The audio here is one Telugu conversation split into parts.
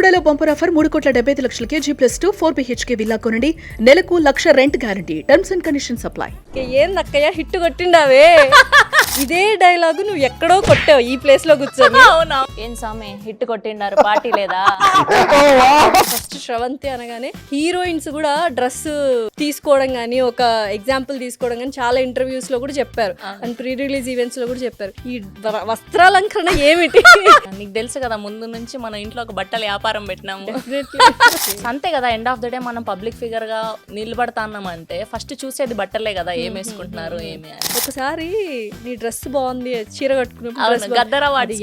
బెల్లుడలో bumper offer 3,75,00,000 G+2 4 BHK villa కొనండి. నెలకు 1,00,000 rent guarantee. Terms and conditions apply. ఏందక్కయ్య హిట్ కొట్టిండావే ఇదే డైలాగు నువ్వు ఎక్కడో కొట్టావు ఈ ప్లేస్ లో కూర్చొని. అవునా ఏం సామే హిట్ కొట్టిండారు పార్టీ లేదా? ఫస్ట్ శ్రవంతి అనగానే హీరోయిన్స్ కూడా డ్రెస్ తీసుకోవడం గానీ ఒక ఎగ్జాంపుల్ తీసుకోవడం గానీ చాలా ఇంటర్వ్యూస్ లో కూడా చెప్పారు అండ్ ప్రీ రిలీజ్ ఈవెంట్స్ లో కూడా చెప్పారు. ఈ వస్త్రాలంకరణ ఏమిటి? నీకు తెలుసు కదా ముందు నుంచి మనం ఇంట్లో ఒక బట్టల వ్యాపారం పెట్టినాము. అంతే కదా, ఎండ్ ఆఫ్ ద డే మనం పబ్లిక్ ఫిగర్ గా నిలబడతాన్నాం అంటే ఫస్ట్ చూసేది బట్టలే కదా, ఏం వేసుకుంటున్నారు ఏమి అని. ఒకసారి నీ డ్రెస్ బాగుంది చీర కట్టుకున్నప్పుడు గద్దరవాడి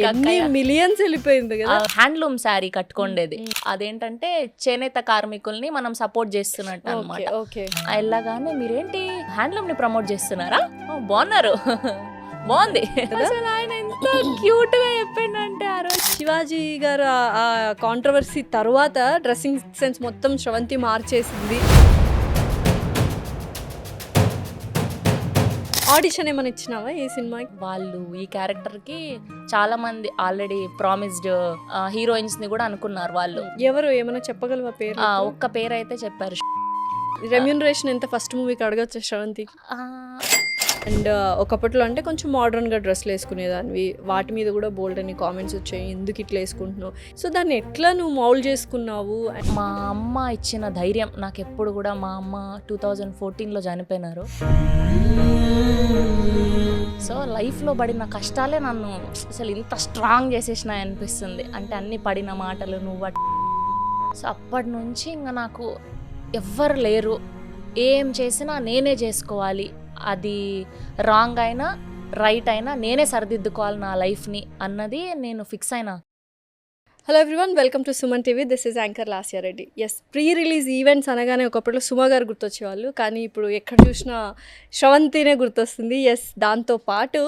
మిలియన్స్ వెళ్ళిపోయింది కదా. హ్యాండ్లూమ్ శారీ కట్టుకోండేది. అదేంటంటే చేనేత కార్మికుల్ని మనం సపోర్ట్ చేస్తున్నట్టు అనమాట. వెళ్ళగానే మీరేంటి హ్యాండ్లూమ్ ని ప్రమోట్ చేస్తున్నారా, బాగున్నారు బాగుంది. అసలు ఆయన ఎంత క్యూట్ గా చెప్పిండంటే ఆ రోజు శివాజీ గారు ఆ కాంట్రవర్సీ తర్వాత డ్రెస్సింగ్ సెన్స్ మొత్తం శ్రవంతి మార్చేసింది. ఆడిషన్ ఏమైనా ఇచ్చినావా ఈ సినిమాకి? వాళ్ళు ఈ క్యారెక్టర్ కి చాలా మంది ఆల్రెడీ ప్రామిస్డ్ హీరోయిన్స్ ని కూడా అనుకున్నారు వాళ్ళు. ఎవరు ఏమైనా చెప్పగలవా పేరు? ఒక్క పేరు అయితే చెప్పారు. రెమ్యూనరేషన్ ఎంత ఫస్ట్ మూవీకి అడగచ్చు శ్రవంతి? అండ్ ఒకప్పట్లో అంటే కొంచెం మోడర్న్గా డ్రెస్లు వేసుకునేదానివి, వాటి మీద కూడా బోల్డ్ అని కామెంట్స్ వచ్చాయి, ఎందుకు ఇట్లా వేసుకుంటున్నావు. సో దాన్ని ఎట్లా నువ్వు మౌల్డ్ చేసుకున్నావు? మా అమ్మ ఇచ్చిన ధైర్యం నాకు ఎప్పుడు కూడా. మా అమ్మ 2014లో చనిపోయినారు. సో లైఫ్లో పడిన కష్టాలే నన్ను అసలు ఇంత స్ట్రాంగ్ చేసేసినాయి అనిపిస్తుంది. అంటే అన్ని పడిన మాటలు నువ్వు. సో అప్పటి నుంచి ఇంకా నాకు ఎవ్వరు లేరు, ఏం చేసినా నేనే చేసుకోవాలి, అది రాంగ్ అయినా రైట్ అయినా నేనే సరిదిద్దుకోవాలి నా లైఫ్ని అన్నది నేను ఫిక్స్ అయినా. Hello everyone, welcome to Suman TV. This is anchor Lasya Reddy. Yes, pre release events అనగానే ఒకప్పట్లో సుమ గారు గుర్తొచ్చేవాళ్ళు, కానీ ఇప్పుడు ఎక్కడ చూసినా శ్రవంతినే గుర్తొస్తుంది. ఎస్, దాంతోపాటు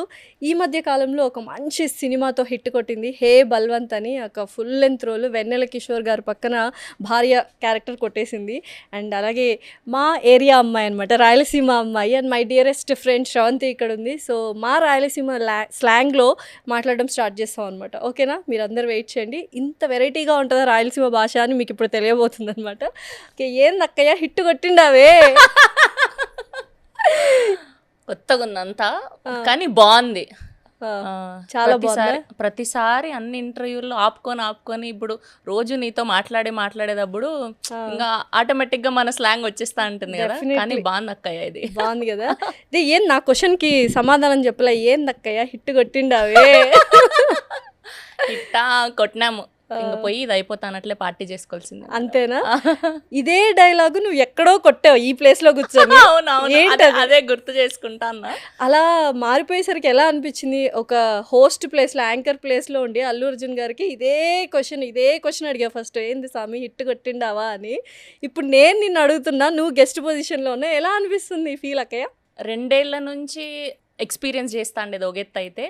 ఈ మధ్య కాలంలో ఒక మంచి సినిమాతో హిట్ కొట్టింది, హే బల్వంత్ అని. ఒక ఫుల్ లెంత్ రోల్ వెన్నెల కిషోర్ గారి పక్కన భార్య క్యారెక్టర్ కొట్టేసింది. అండ్ అలాగే మా ఏరియా అమ్మాయి అనమాట, రాయలసీమ అమ్మాయి. And my dearest friend Sravanthi ఇక్కడ ఉంది. సో మా రాయలసీమ స్లాంగ్లో మాట్లాడడం స్టార్ట్ చేస్తాం అనమాట. ఓకేనా? మీరు అందరు వెయిట్ చేయండి. ఇంత వెరైటీగా ఉంటుందా రాయలసీమ భాష అని మీకు ఇప్పుడు తెలియబోతుంది అనమాట. ఓకే, ఏందక్కయ్య హిట్ కొట్టిండావే? కొత్తగా ఉందంతా కానీ బాగుంది, చాలా ప్రతిసారి అన్ని ఇంటర్వ్యూల్లో ఆపుకొని ఇప్పుడు రోజు నీతో మాట్లాడేటప్పుడు ఇంకా ఆటోమేటిక్ గా మన స్లాంగ్ వచ్చేస్తా ఉంటుంది కదా. కానీ బాగుంది అక్కయ్య, ఇది బాగుంది కదా. ఇది ఏం నా క్వశ్చన్ కి సమాధానం చెప్పలే, ఏందక్కయ్య హిట్ కొట్టిండావే? ఇట్టా కొట్టినాము, ఇంకా పోయి ఇది అయిపోతానట్లే పార్టీ చేసుకోవాల్సింది. అంతేనా? ఇదే డైలాగు నువ్వు ఎక్కడో కొట్టావు ఈ ప్లేస్ లో కూర్చొని. అదే గుర్తు చేసుకుంటా అన్నా. అలా మారిపోయేసరికి ఎలా అనిపించింది? ఒక హోస్ట్ ప్లేస్ లో, యాంకర్ ప్లేస్ లో ఉండి అల్లు అర్జున్ గారికి ఇదే క్వశ్చన్ అడిగా ఫస్ట్, ఏంది స్వామి హిట్ కొట్టిండావా అని. ఇప్పుడు నేను నిన్ను అడుగుతున్నా, నువ్వు గెస్ట్ పొజిషన్ లో ఉన్నా, ఎలా అనిపిస్తుంది ఫీల్ అక్కయ్య? 2 ఏళ్ల నుంచి ఎక్స్పీరియన్స్ చేస్తా ఉండేది ఒక ఎత్తు అయితే,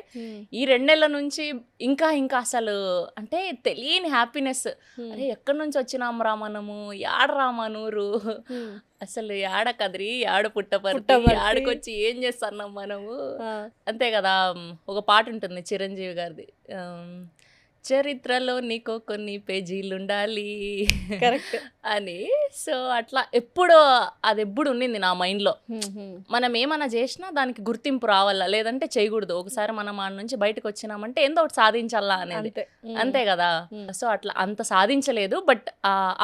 ఈ 2 నెలల నుంచి ఇంకా అసలు అంటే తెలియని హ్యాపీనెస్. అరే ఎక్కడి నుంచి వచ్చినాం రా మనము, యాడరా మనూరు, అసలు యాడ కదిరి యాడ పుట్టపర్తి, యాడకొచ్చి ఏం చేస్తున్నాం మనము. అంతే కదా. ఒక పాట ఉంటుంది చిరంజీవి గారిది, చరిత్రలో నీకో కొన్ని పేజీలుండాలి కరెక్ట్ అని. సో అట్లా అది ఎప్పుడు ఉండింది నా మైండ్లో. మనం ఏమన్నా చేసినా దానికి గుర్తింపు రావాలా, లేదంటే చేయకూడదు. ఒకసారి మనం ఆ నుంచి బయటకు వచ్చినామంటే ఏందో ఒకటి సాధించాలా అనేది. అంతే కదా. సో అట్లా అంత సాధించలేదు, బట్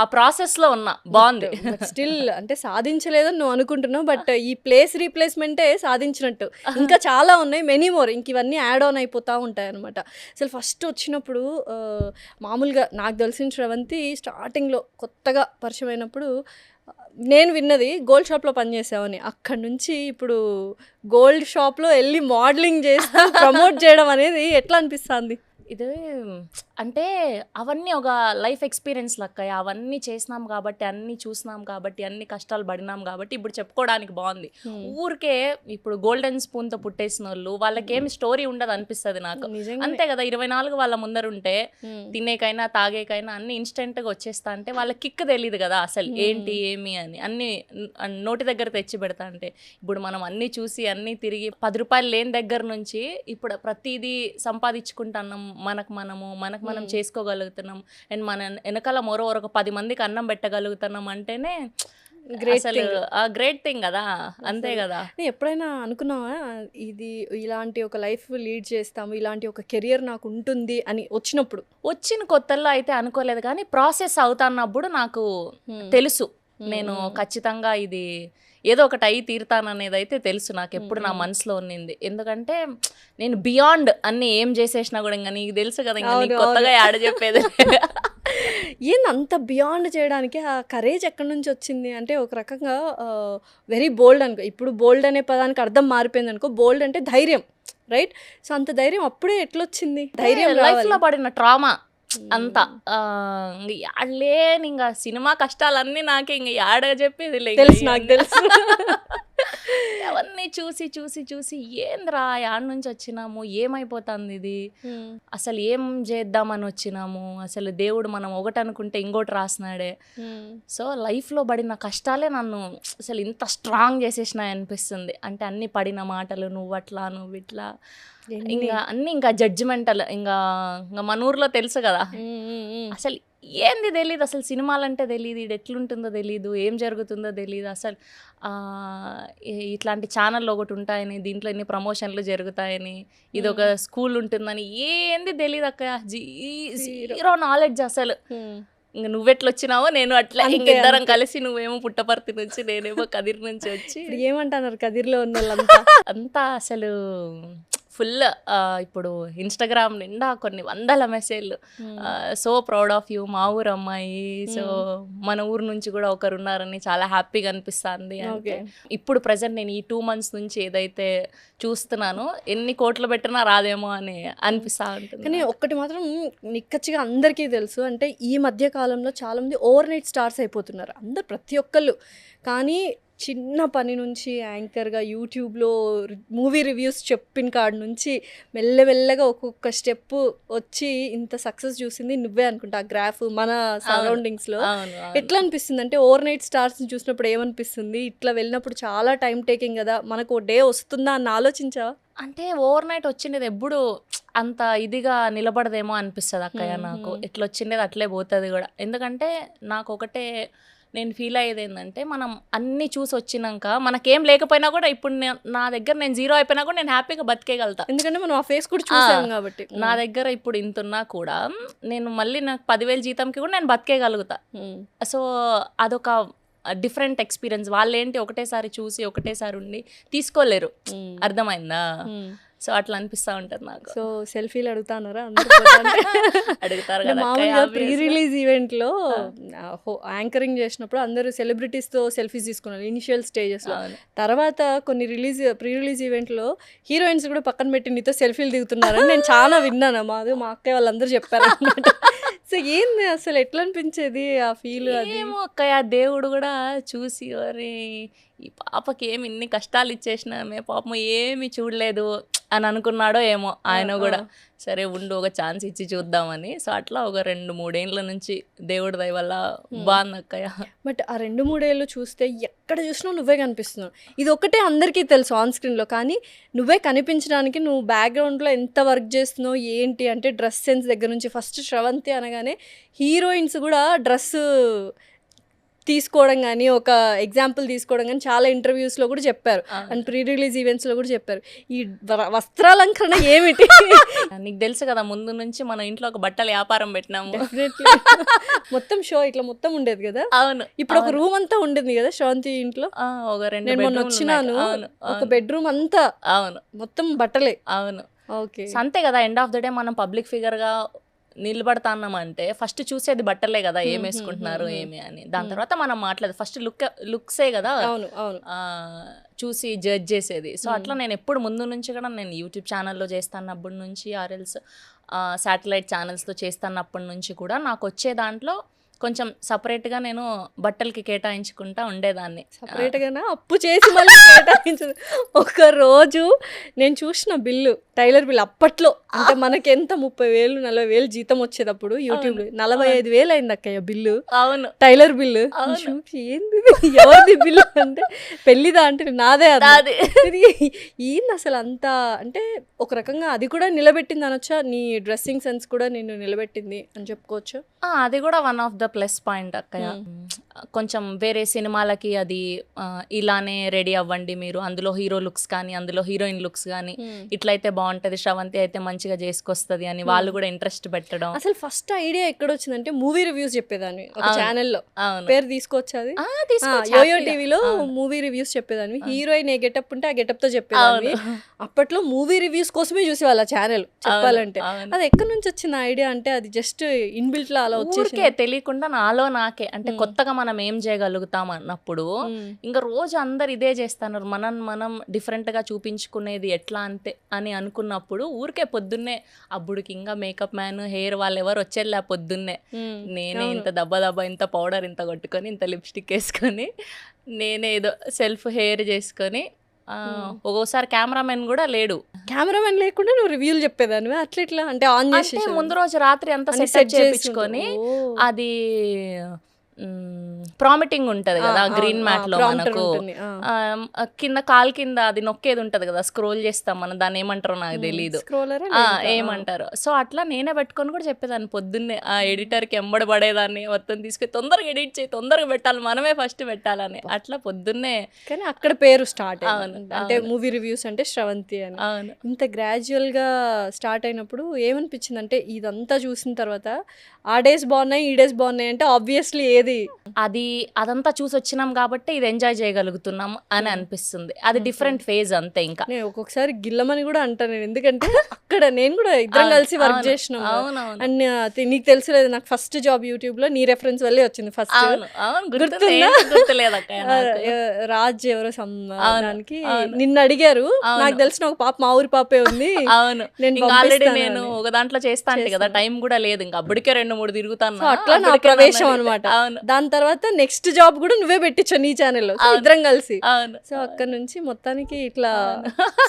ఆ ప్రాసెస్ లో ఉన్నా. బాగుంది. స్టిల్ అంటే సాధించలేదని నువ్వు అనుకుంటున్నావు, బట్ ఈ ప్లేస్ రీప్లేస్మెంటే సాధించినట్టు. ఇంకా చాలా ఉన్నాయి, మెనీ మోర్. ఇంక ఇవన్నీ యాడ్ ఆన్ అయిపోతూ ఉంటాయి అనమాట. అసలు ఫస్ట్ వచ్చినప్పుడు మామూలుగా నాకు తెలిసిన శ్రవంతి స్టార్టింగ్లో కొత్తగా పరిచయం అయినప్పుడు నేను విన్నది గోల్డ్ షాప్లో పనిచేసావని. అక్కడి నుంచి ఇప్పుడు గోల్డ్ షాప్లో వెళ్ళి మోడలింగ్ చేస్తూ ప్రమోట్ చేయడం అనేది ఎట్లా అనిపిస్తుంది? ఇది అంటే అవన్నీ ఒక లైఫ్ ఎక్స్పీరియన్స్ లెక్క. అవన్నీ చేసినాం కాబట్టి, అన్నీ చూసినాం కాబట్టి, అన్ని కష్టాలు పడినాం కాబట్టి ఇప్పుడు చెప్పుకోవడానికి బాగుంది. ఊరికే ఇప్పుడు గోల్డెన్ స్పూన్తో పుట్టేసిన వాళ్ళు వాళ్ళకేమి స్టోరీ ఉండదు అనిపిస్తుంది నాకు. అంతే కదా. 24 వాళ్ళ ముందరుంటే తినేకైనా తాగేకైనా అన్ని ఇన్స్టెంట్గా వచ్చేస్తా అంటే వాళ్ళ కిక్ తెలియదు కదా అసలు ఏంటి ఏమి అని. అన్ని నోటి దగ్గర తెచ్చి పెడతా అంటే ఇప్పుడు మనం అన్నీ చూసి అన్నీ తిరిగి 10 రూపాయలు లేని దగ్గర నుంచి ఇప్పుడు ప్రతిదీ సంపాదించుకుంటున్నాం మనకు మనం చేసుకోగలుగుతున్నాం అండ్ మన వెనకాల మోరోవర్ ఒక 10 మందికి అన్నం పెట్టగలుగుతున్నాం అంటేనే అసలు గ్రేట్ థింగ్ కదా, అంతే కదా. ఎప్పుడైనా అనుకున్నావా ఇది ఇలాంటి ఒక లైఫ్ లీడ్ చేస్తాము, ఇలాంటి ఒక కెరియర్ నాకు ఉంటుంది అని వచ్చిన కొత్తల్లో అయితే అనుకోలేదు, కానీ ప్రాసెస్ అవుతున్నప్పుడు నాకు తెలుసు నేను ఖచ్చితంగా ఇది ఏదో ఒకటి అయి తీరుతాననేది అయితే తెలుసు నాకు, ఎప్పుడు నా మనసులో ఉన్నింది. ఎందుకంటే నేను బియాండ్ అన్ని ఏం చేసేసినా కూడా ఇంకా నీకు తెలుసు కదా, ఇంకా నీకు కొత్తగా యాడ్ చెప్పేది ఏంది అంత బియాండ్ చేయడానికి ఆ కరేజ్ ఎక్కడి నుంచి వచ్చింది అంటే ఒక రకంగా వెరీ బోల్డ్ అనుకో. ఇప్పుడు బోల్డ్ అనే పదానికి అర్థం మారిపోయింది అనుకో, బోల్డ్ అంటే ధైర్యం, రైట్? సో అంత ధైర్యం అప్పుడే ఎట్లొచ్చింది? ధైర్యం లైఫ్ లో పడిన ట్రామా అంతా లేని ఇంకా సినిమా కష్టాలన్నీ నాకే ఇంకా యాడ చెప్పేది తెలుసు, నాకు తెలుసు. అవన్నీ చూసి చూసి చూసి ఏంద్రా యాడ్ నుంచి వచ్చినాము, ఏమైపోతుంది ఇది, అసలు ఏం చేద్దామని వచ్చినాము, అసలు దేవుడు మనం ఒకటి అనుకుంటే ఇంకోటి రాసినాడే. సో లైఫ్లో పడిన కష్టాలే నన్ను అసలు ఇంత స్ట్రాంగ్ చేసేసినాయి అనిపిస్తుంది. అంటే అన్ని పడిన మాటలు, నువ్వు అట్లా నువ్వు ఇట్లా, ఇంకా అన్ని ఇంకా జడ్జిమెంటల్, ఇంకా మన ఊర్లో తెలుసు కదా, అసలు ఏంది తెలీదు, అసలు సినిమాలంటే తెలియదు, ఇది ఎట్లుంటుందో తెలీదు, ఏం జరుగుతుందో తెలియదు, అసలు ఇట్లాంటి ఛానళ్ళు ఒకటి ఉంటాయని, దీంట్లో ఎన్ని ప్రమోషన్లు జరుగుతాయని, ఇది ఒక స్కూల్ ఉంటుందని ఏంది తెలీదు అక్క, జీరో నాలెడ్జ్ అసలు. ఇంక నువ్వెట్లొచ్చినావో నేను అట్లా, ఇంకిద్దరం కలిసి నువ్వేమో పుట్టపర్తి నుంచి నేనేమో కదిర్ నుంచి వచ్చి. ఏమంటున్నారు కదిర్లో ఉన్న వాళ్ళంతా? అంతా అసలు ఫుల్ ఇప్పుడు ఇన్స్టాగ్రామ్ నిండా కొన్ని వందల మెసేజ్లు, సో ప్రౌడ్ ఆఫ్ యూ, మా ఊరు అమ్మాయి, సో మన ఊరు నుంచి కూడా ఒకరు ఉన్నారని చాలా హ్యాపీగా అనిపిస్తుంది. అంటే ఇప్పుడు ప్రజెంట్ నేను ఈ 2 months నుంచి ఏదైతే చూస్తున్నానో ఎన్ని కోట్లు పెట్టినా రాదేమో అని అనిపిస్తూ ఉంటుంది. కానీ ఒక్కటి మాత్రం నిక్కచ్చిగా అందరికీ తెలుసు, అంటే ఈ మధ్య కాలంలో చాలామంది ఓవర్ నైట్ స్టార్స్ అయిపోతున్నారు అందరు, ప్రతి ఒక్కళ్ళు. కానీ చిన్న పని నుంచి యాంకర్గా యూట్యూబ్లో మూవీ రివ్యూస్ చెప్పిన కాడ నుంచి మెల్లమెల్లగా ఒక్కొక్క స్టెప్ వచ్చి ఇంత సక్సెస్ చూసింది నువ్వే అనుకుంటా. ఆ గ్రాఫ్ మన సరౌండింగ్స్లో ఎట్లా అనిపిస్తుంది? అంటే ఓవర్ నైట్ స్టార్స్ని చూసినప్పుడు ఏమనిపిస్తుంది? ఇట్లా వెళ్ళినప్పుడు చాలా టైం టేకింగ్ కదా, మనకు డే వస్తుందా అని ఆలోచించావా? అంటే ఓవర్ నైట్ వచ్చిండేది ఎప్పుడు అంత ఇదిగా నిలబడదేమో అనిపిస్తుంది అక్కయ్య నాకు. ఎట్లా వచ్చిండేది అట్లే పోతుంది కూడా. ఎందుకంటే నాకు ఒకటే నేను ఫీల్ అయ్యేది ఏంటంటే, మనం అన్నీ చూసి వచ్చినాక మనకేం లేకపోయినా కూడా ఇప్పుడు నా దగ్గర నేను 0 అయిపోయినా కూడా నేను హ్యాపీగా బతికేయగలుగుతా. ఎందుకంటే మనం ఆ ఫేస్ కూడా చూసాం కాబట్టి. నా దగ్గర ఇప్పుడు ఇంత ఉన్నా కూడా నేను మళ్ళీ నాకు 10,000 జీతంకి కూడా నేను బతికేయగలుగుతా. సో అదొక డిఫరెంట్ ఎక్స్పీరియన్స్. వాళ్ళేంటి ఒకటేసారి చూసి ఒకటేసారి ఉండి తీసుకోలేరు, అర్థమైందా? సో అట్లా అనిపిస్తూ ఉంటుంది నాకు. సో సెల్ఫీలు అడుగుతానారా? అడుగుతారు. మామూలుగా ప్రీ రిలీజ్ ఈవెంట్లో యాంకరింగ్ చేసినప్పుడు అందరూ సెలబ్రిటీస్తో సెల్ఫీస్ తీసుకున్నారు ఇనిషియల్ స్టేజెస్లో. తర్వాత కొన్ని ప్రీ రిలీజ్ ఈవెంట్లో హీరోయిన్స్ కూడా పక్కన పెట్టి నీతో సెల్ఫీలు దిగుతున్నారని నేను చాలా విన్నాను. మా అక్కయ్య వాళ్ళందరూ చెప్పారు అన్నమాట. సో ఏంది అసలు ఎట్లా అనిపించేది ఆ ఫీల్? ఏమో అక్కయ్య, దేవుడు కూడా చూసి ఒరే ఈ పాపకి ఏమి ఇన్ని కష్టాలు ఇచ్చేసినామే, పాపం ఏమి చూడలేదు అని అనుకున్నాడో ఏమో ఆయన కూడా. సరే ఉండు ఒక ఛాన్స్ ఇచ్చి చూద్దామని. సో అట్లా ఒక 2-3 ఏళ్ళ నుంచి దేవుడి దయ వల్ల బాగుంది అక్కయ్య. బట్ ఆ 2-3 ఏళ్ళు చూస్తే ఎక్కడ చూసినా నువ్వే కనిపిస్తున్నావు. ఇది ఒకటే అందరికీ తెలుసు ఆన్ స్క్రీన్లో, కానీ నువ్వే కనిపించడానికి నువ్వు బ్యాక్గ్రౌండ్లో ఎంత వర్క్ చేస్తున్నావు ఏంటి అంటే డ్రెస్ సెన్స్ దగ్గర నుంచి. ఫస్ట్ శ్రవంతి అనగానే హీరోయిన్స్ కూడా డ్రెస్ తీసుకోవడం కానీ, ఒక ఎగ్జాంపుల్ తీసుకోవడం కానీ చాలా ఇంటర్వ్యూస్లో కూడా చెప్పారు, అండ్ ప్రీ రిలీజ్ ఈవెంట్స్లో కూడా చెప్పారు. ఈ వస్త్రాలంకరణ ఏమిటి? నీకు తెలుసు కదా, ముందు నుంచి మన ఇంట్లో ఒక బట్టల వ్యాపారం పెట్టినాము. మొత్తం షో ఇట్లా మొత్తం ఉండేది కదా. అవును, ఇప్పుడు ఒక రూమ్ అంతా ఉండేది కదా శ్రవంతి ఇంట్లో. ఒక 2 నేను మొన్న వచ్చినాను, ఒక బెడ్రూమ్ అంతా అవును మొత్తం బట్టలే. అవును, ఓకే. అంతే కదా. ఎండ్ ఆఫ్ ద డే మనం పబ్లిక్ ఫిగర్గా నిలబడతాన్నామంటే ఫస్ట్ చూసేది బట్టలే కదా, ఏం వేసుకుంటున్నారు ఏమి అని. దాని తర్వాత మనం మాట్లాడేది ఫస్ట్ లుక్సే కదా చూసి జడ్జ్ చేసేది. సో అట్లా నేను ఎప్పుడు ముందు నుంచి కూడా నేను యూట్యూబ్ ఛానల్లో చేస్తానప్పటి నుంచి, ఆర్ఎల్స్ శాటిలైట్ ఛానల్స్లో చేస్తానప్పటి నుంచి కూడా నాకు వచ్చే దాంట్లో కొంచెం సపరేట్గా నేను బట్టలకి కేటాయించుకుంటా ఉండేదాన్ని. సపరేట్గానా అప్పు చేసి మళ్ళీ కేటాయించదు. ఒక రోజు నేను చూసిన బిల్లు, టైలర్ బిల్ అప్పట్లో అంటే మనకెంత 30,000 40,000 జీతం వచ్చేటప్పుడు యూట్యూబ్లో 45,000 అయింది అక్కయ్య బిల్లు. అవును, టైలర్ బిల్లు. ఏంది ఎవరిది బిల్లు అంటే పెళ్ళిదా అంటే నాదే. అది ఇది ఏంది అసలు అంత అంటే ఒక రకంగా అది కూడా నిలబెట్టింది అనొచ్చా? నీ డ్రెస్సింగ్ సెన్స్ కూడా నిన్ను నిలబెట్టింది అని చెప్పుకోవచ్చు. అది కూడా one of the plus point అక్కయ్య. కొంచెం వేరే సినిమాలకి అది ఇలానే రెడీ అవ్వండి మీరు, అందులో హీరో లుక్స్ కానీ అందులో హీరోయిన్ లుక్స్ కానీ ఇట్లయితే బాగుంటది, శ్రవంతి అయితే మంచిగా చేసుకొస్తుంది అని వాళ్ళు కూడా ఇంట్రెస్ట్ పెట్టడం. అసలు ఫస్ట్ ఐడియా ఎక్కడ వచ్చిందంటే మూవీ రివ్యూస్ చెప్పేదాన్ని ఒక ఛానల్లో. పేరు తీసుకోవచ్చు అది, యోయో టీవీలో మూవీ రివ్యూస్ చెప్పేదాన్ని. హీరోయిన్ ఏ గెటప్ ఉంటే ఆ గెటప్ తో చెప్పేదాన్ని. అప్పట్లో మూవీ రివ్యూస్ కోసమే చూసేవాళ్ళ ఛానల్ చెప్పాలంటే. అది ఎక్కడి నుంచి వచ్చిన ఐడియా అంటే అది జస్ట్ ఇన్బిల్ట్ లా అలా ఊరికే తెలియకుండా నాలో నాకే అంటే కొత్తగా మనం ఏం చేయగలుగుతాం అన్నప్పుడు ఇంకా రోజు అందరు ఇదే చేస్తున్నారు, మనం డిఫరెంట్ గా చూపించుకునేది ఎట్లా అంతే అని అనుకున్నప్పుడు ఊరికే పొద్దున్నే అప్పుడుకి ఇంకా మేకప్ మ్యాన్ హెయిర్ వాళ్ళు ఎవరు వచ్చేలా పొద్దున్నే నేనే ఇంత దబ్బ ఇంత పౌడర్ ఇంత కొట్టుకొని ఇంత లిప్స్టిక్ వేసుకొని నేనే ఏదో సెల్ఫ్ హెయిర్ చేసుకొని ఒక్కోసారి కెమెరామెన్ కూడా లేడు. కెమెరామెన్ లేకుండా నువ్వు రివ్యూలు చెప్పేదాన్ని అట్లా ఇట్లా అంటే ఆన్ చేసి ముందు రోజు రాత్రి అంతా సెట్ చేయించుకొని అది ప్రామిటింగ్ ఉంటది కదా గ్రీన్ మ్యాట్ లో మనకు కింద కాల్ కింద అది నొక్కేది ఉంటది కదా, స్క్రోల్ చేస్తాం మనం, దాన్ని ఏమంటారో నాకు తెలీదు, ఏమంటారు. సో అట్లా నేనే పెట్టుకొని కూడా చెప్పేదాన్ని పొద్దున్నే ఆ ఎడిటర్ కి ఎంబడి పడేదాన్ని, మొత్తం తీసుకొని తొందరగా ఎడిట్ చేయి, తొందరగా పెట్టాలి, మనమే ఫస్ట్ పెట్టాలని అట్లా పొద్దున్నే. కానీ అక్కడ పేరు స్టార్ట్ అంటే మూవీ రివ్యూస్ అంటే శ్రవంతి అని. ఇంత గ్రాడ్యువల్ గా స్టార్ట్ అయినప్పుడు ఏమనిపించింది అంటే ఇదంతా చూసిన తర్వాత ఆ డేస్ బాగున్నాయి ఈ డేస్ బాగున్నాయి అంటే ఆబ్వియస్లీ ఏది అదంతా చూసి వచ్చినాం కాబట్టి ఇది ఎంజాయ్ చేయగలుగుతున్నాం అని అనిపిస్తుంది. అది డిఫరెంట్ ఫేజ్ అంతే. ఇంకా నేను ఒక్కొక్కసారి గిల్లమని కూడా అంటాను నేను, ఎందుకంటే అక్కడ నేను కూడా ఇద్దరం కలిసి వర్క్ చేసినాం. అండ్ నీకు తెలుసులేదు నాకు ఫస్ట్ జాబ్ యూట్యూబ్ లో నీ రెఫరెన్స్ వల్లే వచ్చింది ఫస్ట్. రాజ్ ఎవరో దానికి నిన్ను అడిగారు, నాకు తెలిసిన ఒక పాప మా ఊరి పాపే ఉంది. అవును, ఆల్రెడీ నేను ఒక దాంట్లో చేస్తాను కదా, టైం కూడా లేదు ఇంకా, అప్పటికే 2-3 తిరుగుతాను. అట్లా నా ప్రవేశం అనమాట. దాని తర్వాత నెక్స్ట్ జాబ్ కూడా నువ్వే పెట్టించావు నీ ఛానల్లో ఇద్దరం కలిసి. సో అక్కడ నుంచి మొత్తానికి ఇట్లా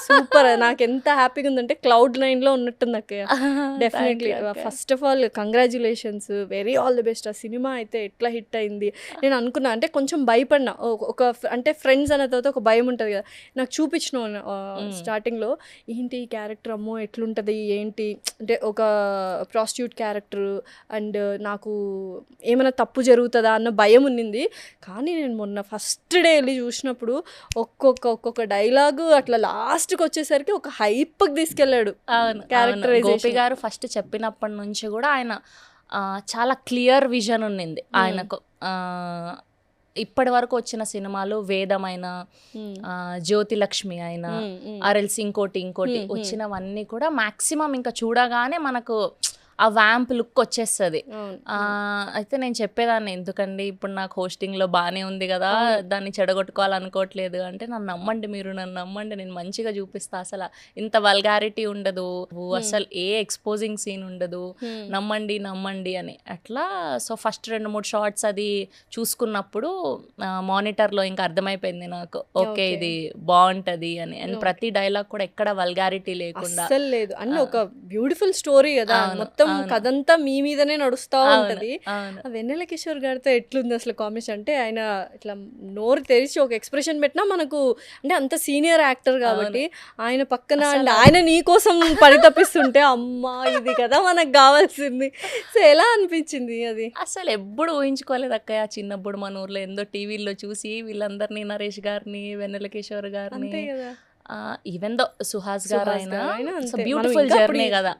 సూపర్. నాకు ఎంత హ్యాపీగా ఉందంటే Cloud9 లో ఉన్నట్టుంది అక్కయ్య. Definitely first of all congratulations, very all the best. ఆ సినిమా అయితే ఎట్లా హిట్ అయింది నేను అనుకున్నా. అంటే కొంచెం భయపడినా, ఒక అంటే ఫ్రెండ్స్ అన్న తర్వాత ఒక భయం ఉంటుంది కదా, నాకు చూపించిన స్టార్టింగ్లో ఏంటి ఈ క్యారెక్టర్ అమ్మో ఎట్లుంటుంది ఏంటి అంటే ఒక ప్రాస్టిట్యూట్ క్యారెక్టర్ అండ్ నాకు ఏమైనా తప్పు జరుగుతుందా అన్న భయం ఉన్నింది. కానీ నేను మొన్న ఫస్ట్ డే వెళ్ళి చూసినప్పుడు ఒక్కొక్క డైలాగు అట్లా లాస్ట్కి వచ్చేసరికి ఒక హైప్కి తీసుకెళ్ళాడు. క్యారెక్టర్ గోపి గారు ఫస్ట్ చెప్పినప్పటి నుంచి కూడా ఆయన చాలా క్లియర్ విజన్ ఉన్నింది ఆయనకు. ఇప్పటి వరకు వచ్చిన సినిమాలు వేదమైన, జ్యోతిలక్ష్మి అయినా, ఆర్ఎల్సి ఇంకోటి వచ్చినవన్నీ కూడా మ్యాక్సిమం ఇంకా చూడగానే మనకు ఆ వ్యాంప్ లుక్ వచ్చేస్తుంది. అయితే నేను చెప్పేదాన్ని, ఎందుకండి ఇప్పుడు నాకు హోస్టింగ్లో బాగానే ఉంది కదా, దాన్ని చెడగొట్టుకోవాలనుకోవట్లేదు అంటే, నన్ను నమ్మండి, మీరు నన్ను నమ్మండి, నేను మంచిగా చూపిస్తా, అసలు ఇంత వల్గారిటీ ఉండదు, అసలు ఏ ఎక్స్పోజింగ్ సీన్ ఉండదు, నమ్మండి అని అట్లా. సో ఫస్ట్ 2-3 షార్ట్స్ అది చూసుకున్నప్పుడు మానిటర్లో ఇంకా అర్థమైపోయింది నాకు, ఓకే ఇది బాగుంటది అని. అండ్ ప్రతి డైలాగ్ కూడా ఎక్కడ వల్గారిటీ లేకుండా లేదు అన్న ఒక బ్యూటిఫుల్ స్టోరీ కదా, మొత్తం కథంతా మీ మీదనే నడుస్తూ ఉంటది. వెన్నెల కిషోర్ గారితో ఎట్లుంది అసలు కాంబినేషన్ అంటే, ఆయన ఇట్లా నోరు తెరిచి ఒక ఎక్స్ప్రెషన్ పెట్టినా మనకు అంటే అంత సీనియర్ యాక్టర్ కాబట్టి ఆయన పక్కన అండ్ ఆయన నీ కోసం పరితపిస్తుంటే అమ్మా ఇది కదా మనకు కావాల్సింది. సో ఎలా అనిపించింది అది? అసలు ఎప్పుడు ఊహించుకోలేదు అక్కయ్య. చిన్నప్పుడు మన ఊర్లో ఎందో టీవీలో చూసి వీళ్ళందరినీ, నరేష్ గారిని, వెన్నెల కిషోర్ గారిని, ఈవెన్ దో సుహాస్ గారు అయినా బ్యూటిఫుల్ జర్నీ కదా.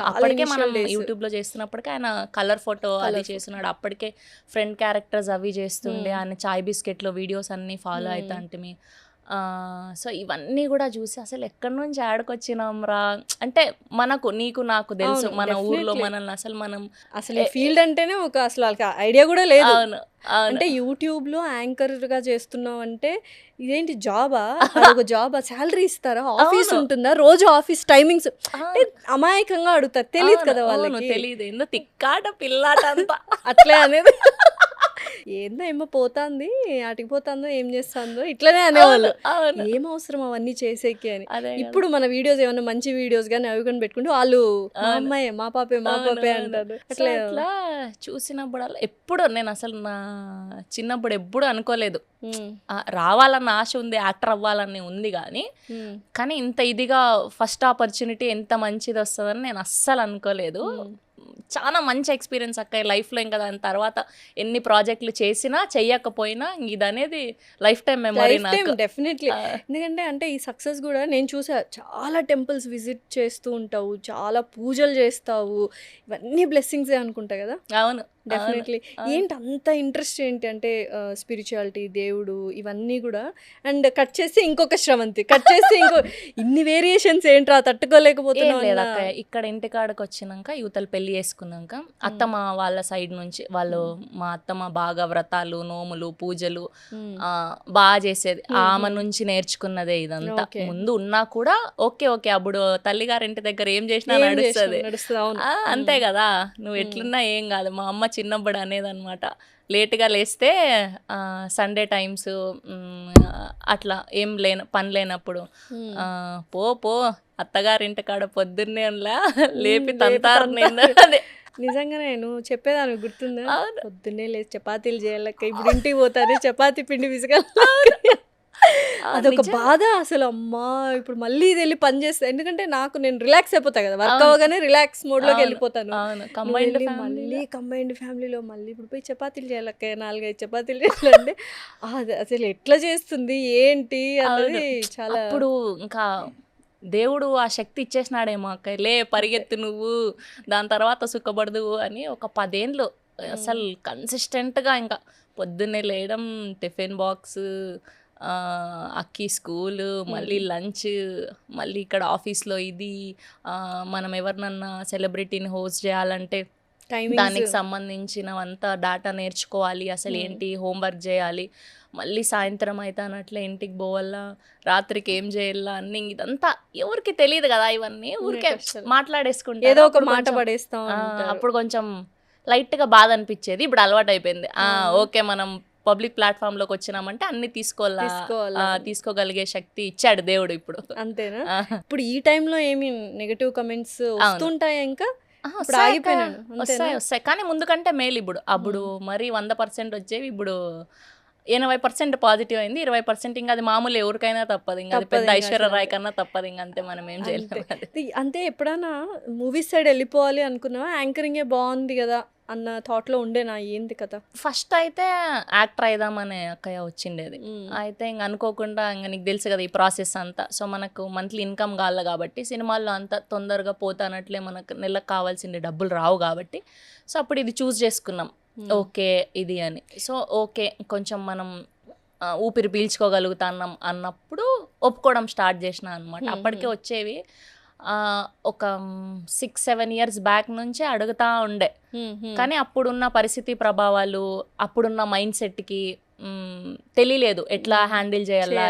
అప్పటికే మనం యూట్యూబ్ లో చేస్తున్నప్పటికే ఆయన కలర్ ఫోటో అది చేస్తున్నాడు. అప్పటికే ఫ్రెండ్ క్యారెక్టర్స్ అవి చేస్తుండే. ఆయన చాయ్ బిస్కెట్ లో వీడియోస్ అన్ని ఫాలో అవుతా అంటే సో ఇవన్నీ కూడా చూసి అసలు ఎక్కడి నుంచి ఆడుకొచ్చినాం రా, అంటే మనకు నీకు నాకు తెలుసు అవును, మన ఊర్లో definitely. మనల్ని అసలు మనం అసలు ఈ ఫీల్డ్ అంటేనే ఒక అసలు వాళ్ళకి ఐడియా కూడా లేదు. అవును అవును అంటే యూట్యూబ్లో యాంకర్గా చేస్తున్నావు అంటే ఇదేంటి జాబా, అదొక జాబా, శాలరీ ఇస్తారా, ఆఫీస్ అవును. ఉంటుందా, రోజు ఆఫీస్ టైమింగ్స్ అవును. అంటే అమాయకంగా అడుగుతారు, తెలియదు అవును, కదా అవును, వాళ్ళకి. తెలియదు ఏందో తిక్కాట పిల్లాట అంతా అట్లే అనేది ఏందో ఏమో పోతాంది, ఆటికి పోతాందో ఏం చేస్తాందో ఇట్లనే అనేవాళ్ళు. అవును ఏం అవసరం అవన్నీ చేసేకి అని. అదే కదా. ఇప్పుడు మన వీడియోస్ ఏమన్నా మంచి వీడియోస్ కానీ అవి కానీ పెట్టుకుంటే వాళ్ళు మా అవును. అమ్మాయి, మా పాపే, మా అవును, పాపే అవును. అంటారు. సో అట్లే అట్లా చూసినప్పుడల్లా ఎప్పుడు నేను అసలు నా చిన్నప్పుడు ఎప్పుడు అనుకోలేదు ఉమ్, రావాలన్న ఆశ ఉంది, యాక్టర్ అవ్వాలని ఉంది ఉమ్, కానీ ఇంత ఇదిగా ఫస్ట్ ఆపర్చునిటీ ఎంత మంచిది వస్తుందని నేను అస్సలు అనుకోలేదు. చాలా మంచి ఎక్స్పీరియన్స్ అక్క లైఫ్లో. ఇంకా దాని తర్వాత ఎన్ని ప్రాజెక్టులు చేసినా చెయ్యకపోయినా ఇది అనేది life time memory life time నాకు. డెఫినెట్లీ. ఆ, ఎందుకంటే అంటే ఈ సక్సెస్ కూడా నేను చూసా, చాలా టెంపుల్స్ విజిట్ చేస్తూ ఉంటావు, చాలా పూజలు చేస్తావు, ఇవన్నీ బ్లెస్సింగ్సే అనుకుంటా కదా. అవును డెఫినెట్లీ. అవును. ఏంటి అంత ఇంట్రెస్ట్ ఏంటి అంటే స్పిరిచువాలిటీ, దేవుడు ఇవన్నీ కూడా. అండ్ కట్ చేస్తే ఇంకొక శ్రవంతి, కట్ చేస్తే ఇంకో ఇన్ని వేరియేషన్స్ ఏంట్రా ఏం తట్టుకోలేకపోతున్నావు లేదు అన్న. అక్క, ఇక్కడ ఇంటికాడకి వచ్చినాక యువతలు పెళ్లి చేసుకున్నాక అత్తమ్మ వాళ్ళ సైడ్ నుంచి వాళ్ళు, మా అత్తమ్మ బాగా వ్రతాలు, నోములు, పూజలు బాగా చేసేది. ఆమె నుంచి నేర్చుకున్నదే ఇదంతా. Okay. ముందు ఉన్నా కూడా ఓకే ఓకే అప్పుడు తల్లిగారింటి దగ్గర ఏం చేసినా ఏం నడుస్తుంది. చేసినా నడుస్తుంది, అవును. అంతే కదా, నువ్వు ఎట్లున్నా ఏం కాదు. మా అమ్మ చిన్నప్పుడు అనేది అనమాట, లేట్గా లేస్తే సండే టైమ్స్ అట్లా ఏం పని లేనప్పుడు ఆ, పో పో అత్తగారింటి కాడ పొద్దున్నే ఉన్నా లేపి తంతారు నేను. అదే నిజంగానే నువ్వు చెప్పేదాన్ని గుర్తుందా, అవును. పొద్దున్నే లేచి చపాతీలు చేయాలక్క, ఇప్పుడు ఇంటికి పోతానే చపాతీ పిండి విసగాలి. అదొక నిజం. బాధ అసలు. అమ్మా ఇప్పుడు మళ్ళీ ఇది వెళ్ళి పని చేస్తా, ఎందుకంటే నాకు నేను రిలాక్స్ అయిపోతా కదా, వర్క్ అవును. అవ్వగానే రిలాక్స్ మోడ్లోకి అవును, వెళ్ళిపోతాను. అవును. నువ్వు కంబైన్డ్ వెళ్ళి ఫ్యామిలీ మళ్ళీ కంబైన్డ్ ఫ్యామిలీలో మళ్ళీ ఇప్పుడు పోయి చపాతీలు చేయాలక్క, 4-5 చపాతీలు చేయాలంటే అది అసలు ఎట్లా చేస్తుంది ఏంటి అన్నది చాలా. అప్పుడు ఇంకా దేవుడు ఆ శక్తి ఇచ్చేసినాడేమో అక్క, లే పరిగెత్తు నువ్వు, దాని తర్వాత సుఖపడదు అని. ఒక 10 ఏండ్లు అసలు కన్సిస్టెంట్గా ఇంకా పొద్దున్నే లేయడం, టిఫిన్ బాక్స్, అక్కి స్కూల్, మళ్ళీ లంచ్, మళ్ళీ ఇక్కడ ఆఫీస్లో ఇది, మనం ఎవరినన్నా సెలబ్రిటీని హోస్ట్ చేయాలంటే దానికి టైమింగ్స్ సంబంధించినవంతా డాటా నేర్చుకోవాలి, అసలు ఏంటి హోంవర్క్ చేయాలి, మళ్ళీ సాయంత్రం అయితే అన్నట్లే ఇంటికి పోవాలా, రాత్రికి ఏం చేయాలా అన్ని. ఇదంతా ఎవరికి తెలియదు కదా, ఇవన్నీ ఊరికే అసలు మాట్లాడేసుకుంటారు. ఏదో ఒక అప్పుడు మాట కొంచెం పడేస్తా ఉంటారు. అప్పుడు కొంచెం లైట్గా బాధ అనిపించేది. ఇప్పుడు అలవాటు అయిపోయింది. ఓకే మనం పబ్లిక్ ప్లాట్ఫామ్లోకి వచ్చినామంటే అన్ని తీసుకోవాలా. తీసుకోగలిగే శక్తి ఇచ్చాడు దేవుడు ఇప్పుడు. అంతేనా. ఆ, ఇప్పుడు ఈ టైంలో ఏమి నెగటివ్ కమెంట్స్ వస్తుంటాయా ఇంకా? ఇప్పుడు వస్తాయి అక్క, ఆగిపోయినాను అంతేనా. వస్తాయి కానీ ముందు కంటే మేలు ఇప్పుడు. అప్పుడు మరి 100% వచ్చేవి, ఇప్పుడు 80% పాజిటివ్ అయింది, 20% ఇంకా అది మామూలు, ఎవరికైనా తప్పదు. ఇంకా అది తప్పదు పెద్ద ఇంకా ఐశ్వర్య అట్లా. రాయ్ కన్నా తప్పదు, ఇంక అంతే, మనం ఏం చేయలేము. అది అంటే ఎప్పుడైనా మూవీస్ సైడ్ వెళ్ళిపోవాలి అనుకున్నావా, యాంకరింగే బాగుంది కదా అన్న థాట్ లో ఉండేనా, ఏంది కదా? ఫస్ట్ అయితే యాక్టర్ అయిదామనే అక్కయ్య వచ్చిండేది. అయితే ఇంక అనుకోకుండా, ఇంక నీకు తెలుసు కదా ఈ ప్రాసెస్ అంతా. సో మనకు మంత్లీ ఇన్కమ్ కావాలి కాబట్టి, సినిమాల్లో అంత తొందరగా పోతానట్లే మనకు నెలకు కావాల్సిన డబ్బులు రావు కాబట్టి, సో అప్పుడు ఇది చూస్ చేసుకున్నాం, ఓకే ఇది అని. సో ఓకే కొంచెం మనం ఊపిరి పీల్చుకోగలుగుతాం అన్నప్పుడు ఒప్పుకోవడం స్టార్ట్ చేసిన అనమాట. అప్పటికే వచ్చేవి ఒక 6-7 ఇయర్స్ బ్యాక్ నుంచే అడుగుతా ఉండే. కానీ అప్పుడున్న పరిస్థితి ప్రభావాలు, అప్పుడున్న మైండ్ సెట్కి తెలియలేదు ఎట్లా హ్యాండిల్ చేయాలా,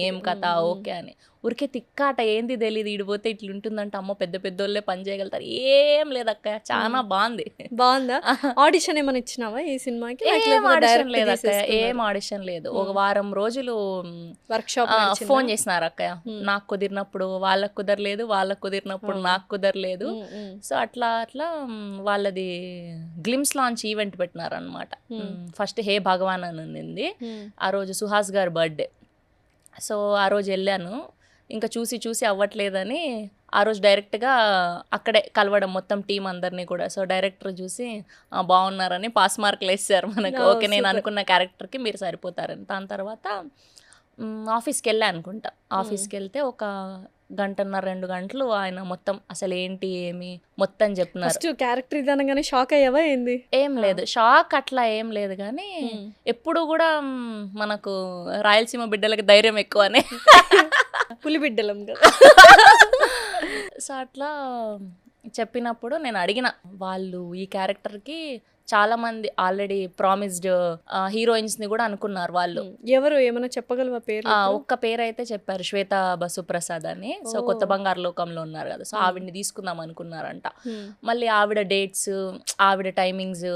ఏం కథ ఓకే అని. ఊరికే తిక్కాట, ఏంది తెలియదు, ఇడిపోతే ఇట్లుంటుందంటే అమ్మో పెద్ద పెద్దోళ్ళే పని చేయగలుగుతారు. ఏం లేదక్క, చాలా బాగుంది. బాగుందా? ఆడిషన్ ఏమైనా ఇచ్చినావా ఈ సినిమాకి? ఏం ఆడిషన్ లేదక్క, ఏం ఆడిషన్ లేదు. ఒక వారం రోజులు వర్క్ షాప్ ఫోన్ చేసినారు అక్కయ్య, నాకు కుదిరినప్పుడు వాళ్ళకు కుదరలేదు, వాళ్ళకు కుదిరినప్పుడు నాకు కుదరలేదు. సో అట్లా అట్లా వాళ్ళది గ్లిమ్స్ లాంచ్ ఈవెంట్ పెట్టినారు అనమాట. ఫస్ట్ హే భగవాన్ అని ఉంది, ఆ రోజు సుహాస్ గారి బర్త్డే. సో ఆ రోజు వెళ్ళాను, ఇంకా చూసి అవ్వట్లేదని ఆ రోజు డైరెక్ట్గా అక్కడే కలవడం మొత్తం టీం అందరినీ కూడా. సో డైరెక్టర్ చూసి బాగున్నారని పాస్ మార్కులు వేసారు మనకు. ఓకే నేను అనుకున్న క్యారెక్టర్కి మీరు సరిపోతారని. దాని తర్వాత ఆఫీస్కి వెళ్ళా అనుకుంటా. ఆఫీస్కి వెళ్తే ఒక గంటన్నర 2 గంటలు ఆయన మొత్తం అసలు ఏంటి ఏమి మొత్తం చెప్తున్నారు. ఫస్ట్ క్యారెక్టర్ ఇది అనగానే షాక్ అయ్యావా ఏంది? ఏం లేదు, షాక్ అట్లా ఏం లేదు, కానీ ఎప్పుడు కూడా మనకు రాయలసీమ బిడ్డలకి ధైర్యం ఎక్కువనే. పులి బిడ్డలం కదా. సో అట్లా చెప్పినప్పుడు నేను అడిగిన, వాళ్ళు ఈ క్యారెక్టర్కి చాలా మంది ఆల్రెడీ ప్రామిస్డ్ హీరోయిన్స్ ని కూడా అనుకున్నారు వాళ్ళు. ఎవరు ఏమైనా చెప్పగలవా పేరు? ఒక్క పేరు అయితే చెప్పారు, శ్వేత బసుప్రసాద్ అని. సో కొత్త బంగారు లోకంలో ఉన్నారు కదా, సో ఆవిడని తీసుకుందాం అనుకున్నారంట. మళ్ళీ ఆవిడ డేట్స్, ఆవిడ టైమింగ్స్,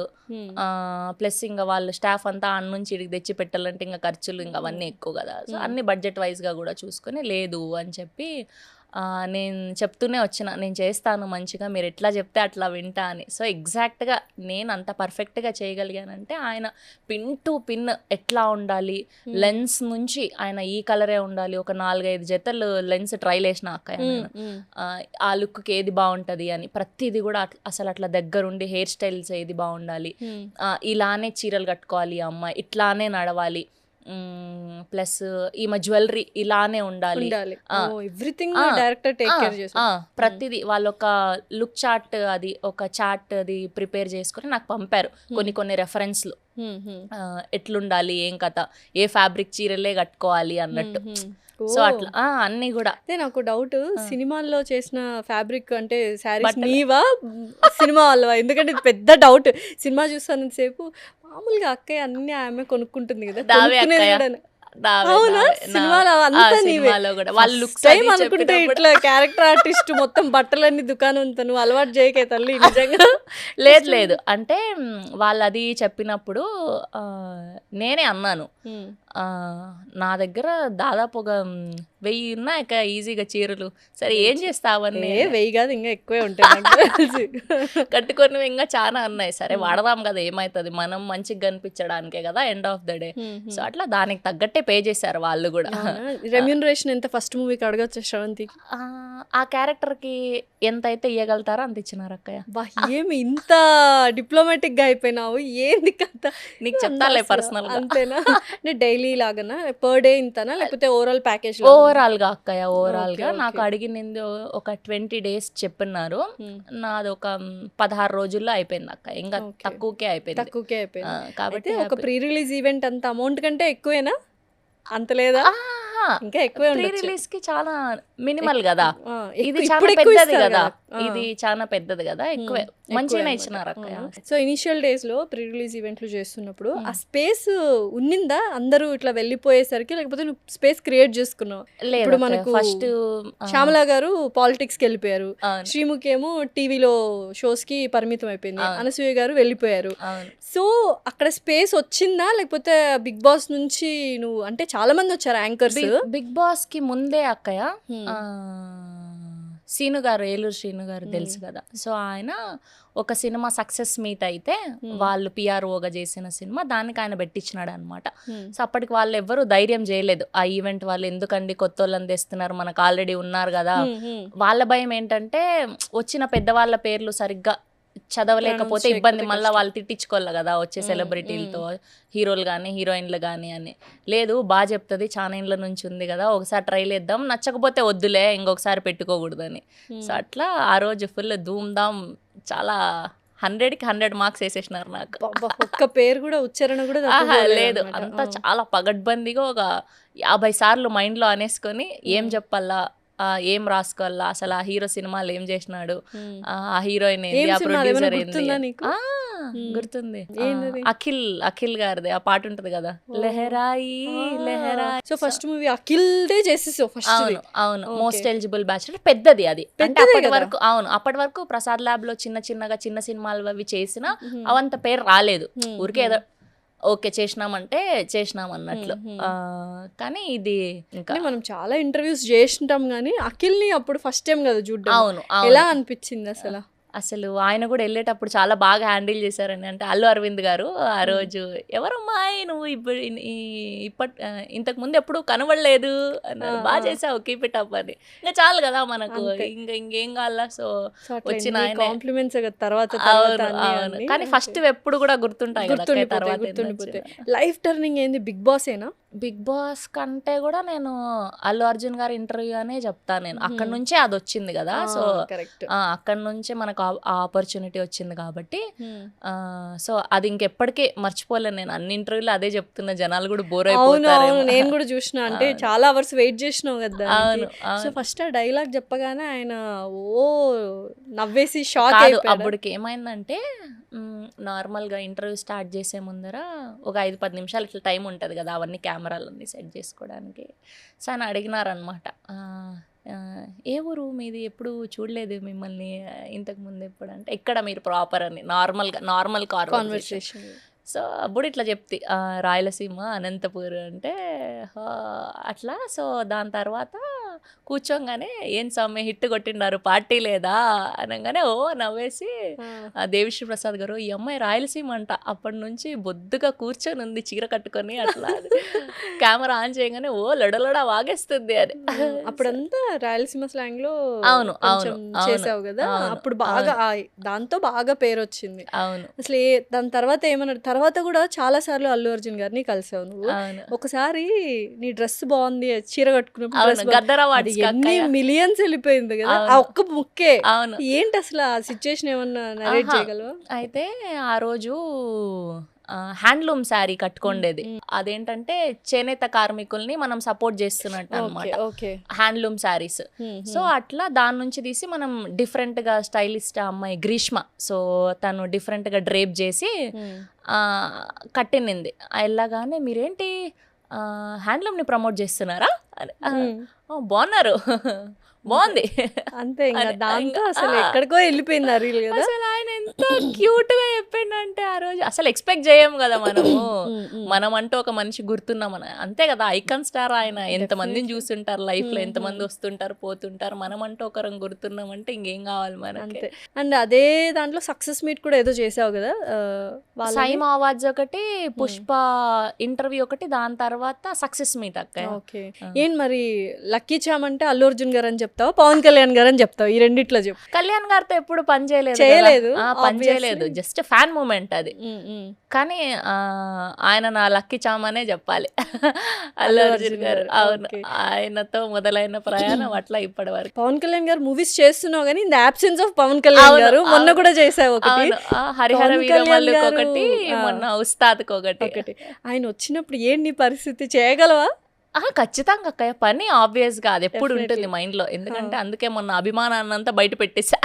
ప్లస్ ఇంకా వాళ్ళు స్టాఫ్ అంతా అన్న నుంచి ఇడికి తెచ్చి పెట్టాలంటే ఇంకా ఖర్చులు ఇంకా అవన్నీ ఎక్కువ కదా. సో అన్ని బడ్జెట్ వైజ్గా కూడా చూసుకొని లేదు అని చెప్పి నేను చెప్తూనే వచ్చిన, నేను చేస్తాను మంచిగా, మీరు ఎట్లా చెప్తే అట్లా వింటా అని. సో ఎగ్జాక్ట్గా నేను అంత పర్ఫెక్ట్గా చేయగలిగానంటే ఆయన పిన్ టు పిన్ ఎట్లా ఉండాలి, లెన్స్ నుంచి ఆయన ఈ కలరే ఉండాలి, ఒక 4-5 జతలు లెన్స్ ట్రైల్ వేసిన అక్క ఆ లుక్కి ఏది బాగుంటుంది అని ప్రతిదీ కూడా అసలు అట్లా దగ్గరుండి హెయిర్ స్టైల్స్ ఏది బాగుండాలి, ఇలానే చీరలు కట్టుకోవాలి అమ్మాయి, ఇట్లానే నడవాలి, ప్లస్ ఈమె జ్యువెలరీ ఇలానే ఉండాలి, ఎవ్రీథింగ్ డైరెక్టర్ టేక్ కేర్ చేస్తారు. ప్రతిదీ వాళ్ళు ఒక లుక్ చార్ట్, అది ఒక చార్ట్ అది ప్రిపేర్ చేసుకొని నాకు పంపారు, కొన్ని రెఫరెన్స్లు ఎట్లుండాలి, ఏం కథ, ఏ ఫ్యాబ్రిక్ చీరలే కట్టుకోవాలి అన్నట్టు. సో అట్లా అన్ని కూడా. నాకు డౌట్, సినిమాల్లో చేసిన ఫ్యాబ్రిక్ అంటే శారీస్ నీవా సినిమా వాళ్ళవా? ఎందుకంటే ఇది పెద్ద డౌట్. సినిమా చూస్తానంత సేపు మామూలుగా అక్కయ్య అన్ని ఆమె కొనుక్కుంటుంది కదా, అనుకుంటే ఇట్లా క్యారెక్టర్ ఆర్టిస్ట్ మొత్తం బట్టలన్నీ దుకాణంతో నువ్వు అలవాటు చేయకే తల్లి నిజంగా. లేదు అంటే వాళ్ళు అది చెప్పినప్పుడు నేనే అన్నాను, నా దగ్గర దాదాపు ఒక 1000 ఉన్నాయి ఈజీగా చీరలు, సరే ఏం చేస్తావన్నీ, 1000 కాదు ఇంకా ఎక్కువే ఉంటాయి కట్టుకొని ఇంకా చాలా ఉన్నాయి, సరే వాడదాం కదా ఏమవుతుంది, మనం మంచిగా కనిపించడానికే కదా end of the day. So అట్లా దానికి తగ్గట్టే పే చేశారు వాళ్ళు కూడా. రెమ్యూనరేషన్ ఎంత ఫస్ట్ మూవీకి అడగచ్చు శ్రవంతి? ఆ క్యారెక్టర్కి ఎంత అయితే ఇవ్వగలుగుతారో అంత ఇచ్చినారు అక్కయ్య. ఏమి ఇంత డిప్లొమాటిక్ గా అయిపోయినావు, ఏంది కథ? నీకు చెప్తాలే పర్సనల్. అంతేనా? డైలీ లాగానా, పర్ డే ఇంతనా, లేకపోతే ఓవరాల్ ప్యాకేజ్? ఓవరాల్ గా అక్కయ్య, ఓవరాల్ గా నాకు అడిగింది ఒక 20 days చెప్పినారు, నాది ఒక 16 రోజుల్లో అయిపోయింది అక్క, ఇంకా తక్కువకే అయిపోయింది. కాబట్టి ఒక ప్రీ రిలీజ్ ఈవెంట్ అంత అమౌంట్ కంటే ఎక్కువేనా? అంత లేదా? ఇంకా ఎక్కువ ప్రీ రిలీజ్ కి చాలా మినిమల్ కదా, ఇది చాలా పెద్దది కదా, ఇది చాలా పెద్దది కదా, ఎక్కువే మంచిగానే ఇచ్చినారు అక్క. సో ఇనిషియల్ డేస్ లో ప్రీ రిలీజ్ ఈవెంట్లు చేస్తున్నప్పుడు ఆ స్పేస్ ఉన్నిందా అందరూ ఇట్లా వెళ్ళిపోయేసరికి, లేకపోతే నువ్వు స్పేస్ క్రియేట్ చేసుకున్నావు? ఇప్పుడు మనకు ఫస్ట్ శ్యామలా గారు పాలిటిక్స్ కి వెళ్ళిపోయారు, శ్రీముఖి ఏమో టీవీలో షోస్ కి పరిమితం అయిపోయింది, అనసూయ గారు వెళ్ళిపోయారు. సో అక్కడ స్పేస్ వచ్చిందా, లేకపోతే బిగ్ బాస్ నుంచి నువ్వు, అంటే చాలా మంది వచ్చారు యాంకర్స్ బిగ్ బాస్ కి ముందే అక్కయ్య, సీను గారు, ఏలూరు శ్రీను గారు తెలుసు కదా, సో ఆయన ఒక సినిమా సక్సెస్ మీట్ అయితే వాళ్ళు పిఆర్ఓగా చేసిన సినిమా, దానికి ఆయన పెట్టించినాడు అనమాట. సో అప్పటికి వాళ్ళు ఎవ్వరూ ధైర్యం చేయలేదు, ఆ ఈవెంట్ వాళ్ళు ఎందుకండి కొత్త వాళ్ళని తెస్తున్నారు, మనకు ఆల్రెడీ ఉన్నారు కదా. వాళ్ళ భయం ఏంటంటే వచ్చిన పెద్దవాళ్ళ పేర్లు సరిగ్గా చదవలేకపోతే ఇబ్బంది, మళ్ళీ వాళ్ళు తిట్టించుకోవాలి కదా వచ్చే సెలబ్రిటీలతో, హీరోలు కానీ హీరోయిన్లు కానీ అని. లేదు బాగా చెప్తుంది, చాలా ఇండ్ల నుంచి ఉంది కదా, ఒకసారి ట్రైల్ చేద్దాం, నచ్చకపోతే వద్దులే ఇంకొకసారి పెట్టుకోకూడదని. సో అట్లా ఆ రోజు ఫుల్ ధూమ్ ధామ్, చాలా 100కి 100 మార్క్స్ వేసేసినారు నాకు. ఒక్క పేరు కూడా ఉచ్చారణ కూడా లేదు, అంతా చాలా పగడ్బందీగా ఒక 50 సార్లు మైండ్లో అనేసుకొని ఏం చెప్పాలా, ఏం రాసుకోవాలా, అసలు ఆ హీరో సినిమాలు ఏం చేసినాడు, ఆ హీరోయిన్ ఏంది, ఆ ప్రొడ్యూసర్ ఏంది. గుర్తుంది, అఖిల్ గారిది ఆ పాట ఉంటది కదా, Leharaayi Leharaayi. So first movie Akhil దే చేసేసావు ఫస్ట్? అవును, మోస్ట్ ఎలిజిబుల్ బ్యాచులర్, పెద్దది అది. అంటే అప్పటి వరకు అప్పటి వరకు ప్రసాద్ ల్యాబ్ లో చిన్న సినిమాలు అవి చేసిన అవంత పేరు రాలేదు, ఊరికే ఏదో ఓకే చేసినామంటే చేసినాం అన్నట్లు. కానీ ఇది ఇంకా మనం చాలా ఇంటర్వ్యూస్ చేసింటాం కానీ అఖిల్ని అప్పుడు ఫస్ట్ టైం కదా చూడ్డం. అవును, ఎలా అనిపించింది అసలు ఆయన కూడా వెళ్ళేటప్పుడు చాలా బాగా హ్యాండిల్ చేశారని. అంటే అల్లు అరవింద్ గారు ఆ రోజు, ఎవరమ్మా నువ్వు ఇంతకు ముందు ఎప్పుడు కనబడలేదు అన్నారు, బాగా చేసావు కీప్ ఇట్ అప్ అని. ఇంకా చాలు కదా మనకు, ఇంకేం కావాలా. సో వచ్చిన కాంప్లిమెంట్స్ తర్వాత. కానీ ఫస్ట్ ఎప్పుడు కూడా గుర్తుంటాయి, తర్వాత లైఫ్ టర్నింగ్ ఏంది బిగ్ బాస్ ఏనా? బిగ్ బాస్ కంటే కూడా నేను అల్లు అర్జున్ గారి ఇంటర్వ్యూ అనే చెప్తాను నేను. అక్కడ నుంచే అది వచ్చింది కదా, సో కరెక్ట్. అక్కడ నుంచే మనకు ఆ ఆపర్చునిటీ వచ్చింది కాబట్టి సో అది ఇంకెప్పటికీ మర్చిపోలేను నేను. అన్ని ఇంటర్వ్యూలు అదే చెప్తున్నా, జనాలు కూడా బోర్ అవును అయిపోతారు. అవును, నేను కూడా చూసిన. అంటే చాలా అవర్స్ వెయిట్ చేసినావు కదా అవును దానికి. సో అవును ఫస్ట్ ఆ డైలాగ్ చెప్పగానే ఆయన ఓ నవ్వేసి షాక్ కాదు, అయిపోయాడు. అప్పటికి ఏమైందంటే నార్మల్గా ఇంటర్వ్యూ స్టార్ట్ చేసే ముందర ఒక 5-10 నిమిషాలు ఇట్లా టైం ఉంటుంది కదా, అవన్నీ కెమెరాలన్నీ సెట్ చేసుకోవడానికి. సో ఆయన అడిగినారనమాట, ఏ ఊరు మీది, ఎప్పుడు చూడలేదు మిమ్మల్ని ఇంతకు ముందు ఎప్పుడు అంటే, ఇక్కడ మీరు ప్రాపర్ అని నార్మల్ కాన్వర్సేషన్. కాన్వర్సేషన్. సో అప్పుడు ఇట్లా చెప్తి, రాయలసీమ అనంతపూర్ అంటే "హా" అట్లా. సో దాని తర్వాత కూర్చోగానే ఏం స్వామి హిట్ కొట్టిండారు, పార్టీ లేదా అనగానే ఓ నవ్వేసి దేవిశ్రీ ప్రసాద్ గారు ఈ అమ్మాయి రాయలసీమ అంట, అప్పటి నుంచి బొద్దుగా కూర్చొని ఉంది చీర కట్టుకొని అట్లా కెమెరా ఆన్ చేయగానే ఓ లొడలొడ వాగేస్తుంది అని. అప్పుడంతా రాయలసీమ స్లాంగ్ లో అవును అవును కొంచెం అవును చేసావు కదా, అవును అప్పుడు బాగా దాంతో బాగా పేరు వచ్చింది. అవును అసలు దాని తర్వాత ఏమన్నాడు, తర్వాత కూడా చాలా సార్లు అల్లు అర్జున్ గారిని కలిసావు నువ్వు. అవును ఒకసారి నీ డ్రెస్ బాగుంది, చీర కట్టుకున్నప్పుడు అవును డ్రెస్ బాగుంది, గద్దర్ అది అవార్డ్స్ ఎన్ని మిలియన్స్ వెళ్ళిపోయింది కదా ఆ అవును ఒక్క ముక్కే. అవును. ఏంటి అసలు ఆ సిచ్యుయేషన్ ఏమన్నా నరేట్ ఆహా చేయగలవా? అయితే ఆ రోజు హ్యాండ్లూమ్ శారీ కట్టుకోండేది. అదేంటంటే చేనేత కార్మికుల్ని మనం సపోర్ట్ చేస్తున్నట్టు ఓకే అనమాట, ఓకే. హ్యాండ్లూమ్ శారీస్. సో అట్లా దాని నుంచి తీసి మనం డిఫరెంట్గా స్టైలిస్ట్ అమ్మాయి గ్రీష్మ, సో తను డిఫరెంట్గా డ్రేప్ చేసి కట్టినింది. వెళ్ళగానే మీరేంటి హ్యాండ్లూమ్ని ప్రమోట్ చేస్తున్నారా అని, బాగున్నారు బాగుంది అంతే ఇంకా అని దాంతో ఇంకా అసలు ఎక్కడికో వెళ్ళిపోయింది ఆ రీల్ కదా. అసలు ఆయన ఎంత క్యూట్ గా చెప్పిండంటే ఆ రోజు అసలు ఎక్స్పెక్ట్ చేయం కదా మనము. మనం అంటూ ఒక మనిషి గుర్తున్నామని, అంతే కదా, ఐకాన్ స్టార్ ఆయన. ఎంతమందిని చూస్తుంటారు లైఫ్ లో, ఎంతమంది వస్తుంటారు పోతుంటారు, మనం అంటూ ఒకరం గుర్తున్నామంటే ఇంకేం కావాలి మనకి. అంతే. అండ్ అదే దాంట్లో సక్సెస్ మీట్ కూడా ఏదో చేసావు కదా, సైమ్ అవార్డ్స్ ఒకటి, పుష్ప ఇంటర్వ్యూ ఒకటి, దాని తర్వాత సక్సెస్ మీట్ అక్క. ఓకే. ఏం మరి లక్కీ చామ్ అంటే అల్లు అర్జున్ గారు అని చెప్తావా, పవన్ కళ్యాణ్ గారు అని చెప్తావు? ఈ రెండిట్లో చెప్పు. కళ్యాణ్ గారితో ఎప్పుడు పని చేయలేదు చేయలేదు, పని చేయలేదు, జస్ట్ ఫ్యాన్ మూమెంట్ అది. కానీ ఆయన నా లక్కీ చామ్ అనే చెప్పాలి, అల్లు అర్జున్ గారు. అవును, ఆయనతో మొదలైన ప్రయాణం అట్లా ఇప్పటి వరకు. పవన్ కళ్యాణ్ గారు మూవీస్ చేస్తున్నావు కానీ in the absence of Pawan Kalyan గారు మొన్న కూడా చేసావు ఒకటి, హరిహర వీరమల్లుకి ఒకటి, మొన్న ఉస్తాద్కి ఒకటి. ఆయన వచ్చినప్పుడు ఏంటి నీ పరిస్థితి, చేయగలవా? ఖచ్చితంగా అక్కయ్య, పని ఆబ్వియస్ గా అది ఎప్పుడు ఉంటుంది మైండ్ లో, ఎందుకంటే అందుకే మొన్న అభిమానాన్నంతా బయట పెట్టేసా.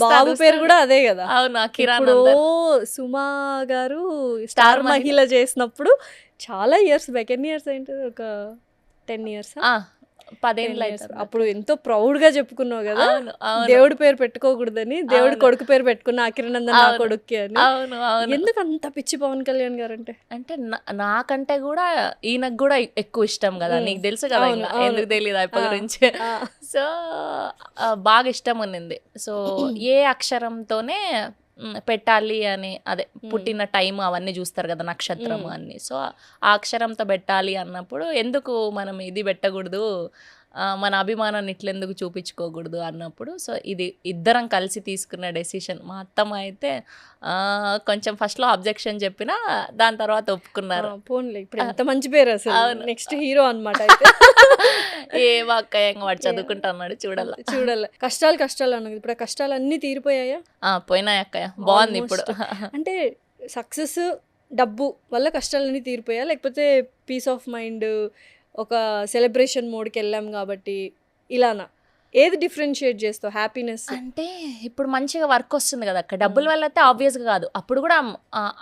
బాబు పేరు కూడా అదే కదా. అవును, కిరాణ్ సుమా గారు స్టార్ మహిళ చేసినప్పుడు చాలా ఇయర్స్ బ్యాక్, ఎన్ని ఇయర్స్ ఏంటి, ఒక 10 years 10 ఏళ్ళు. అప్పుడు ఎంతో ప్రౌడ్ గా చెప్పుకున్నావు కదా, అవును అవును దేవుడి పేరు పెట్టుకోకూడదని, దేవుడి కొడుకు పేరు పెట్టుకున్న అకిరణందన్ నా కొడుక్కి అని. అవును అవును. ఎందుకు అంత పిచ్చి పవన్ కళ్యాణ్ గారు అంటే? అంటే నాకంటే కూడా ఈయనకు కూడా ఎక్కువ ఇష్టం కదా, నీకు తెలుసు కదా, ఇంకా ఎందుకు తెలియదు అయిపోయి గురించి. సో బాగా ఇష్టం ఉన్నింది. సో ఏ అక్షరంతోనే పెట్టాలి అని, అదే పుట్టిన టైం అవన్నీ చూస్తారు కదా, నక్షత్రం అన్ని. సో ఆ అక్షరంతో పెట్టాలి అన్నప్పుడు ఎందుకు మనం ఇది పెట్టకూడదు, మన అభిమానాన్ని ఇట్లెందుకు చూపించుకోకూడదు అన్నప్పుడు, సో ఇది ఇద్దరం కలిసి తీసుకున్న డెసిషన్. మా అత్తమ్మ అయితే కొంచెం ఫస్ట్లో అబ్జెక్షన్ చెప్పినా దాని తర్వాత ఒప్పుకున్నారు. పోన్లే, ఇప్పుడు ఎంత మంచి పేరు అసలు, నెక్స్ట్ హీరో అనమాట. ఏ అక్కయ్య వాడు చదువుకుంటున్నాడు, చూడాలి. కష్టాలు అన్నది, ఇప్పుడు ఆ కష్టాలు అన్నీ తీరిపోయాయా? పోయినాయి అక్కయ్య, బాగుంది ఇప్పుడు. అంటే సక్సెస్ డబ్బు వల్ల కష్టాలన్నీ తీరిపోయా, లేకపోతే పీస్ ఆఫ్ మైండ్, ఒక సెలబ్రేషన్ మోడ్కి వెళ్ళాం కాబట్టి ఇలానా? ఏది డిఫరెన్షియేట్ చేస్తావు హ్యాపీనెస్ అంటే? ఇప్పుడు మంచిగా వర్క్ వస్తుంది కదా అక్క, డబ్బుల వల్ల అయితే ఆబ్వియస్ గా కాదు. అప్పుడు కూడా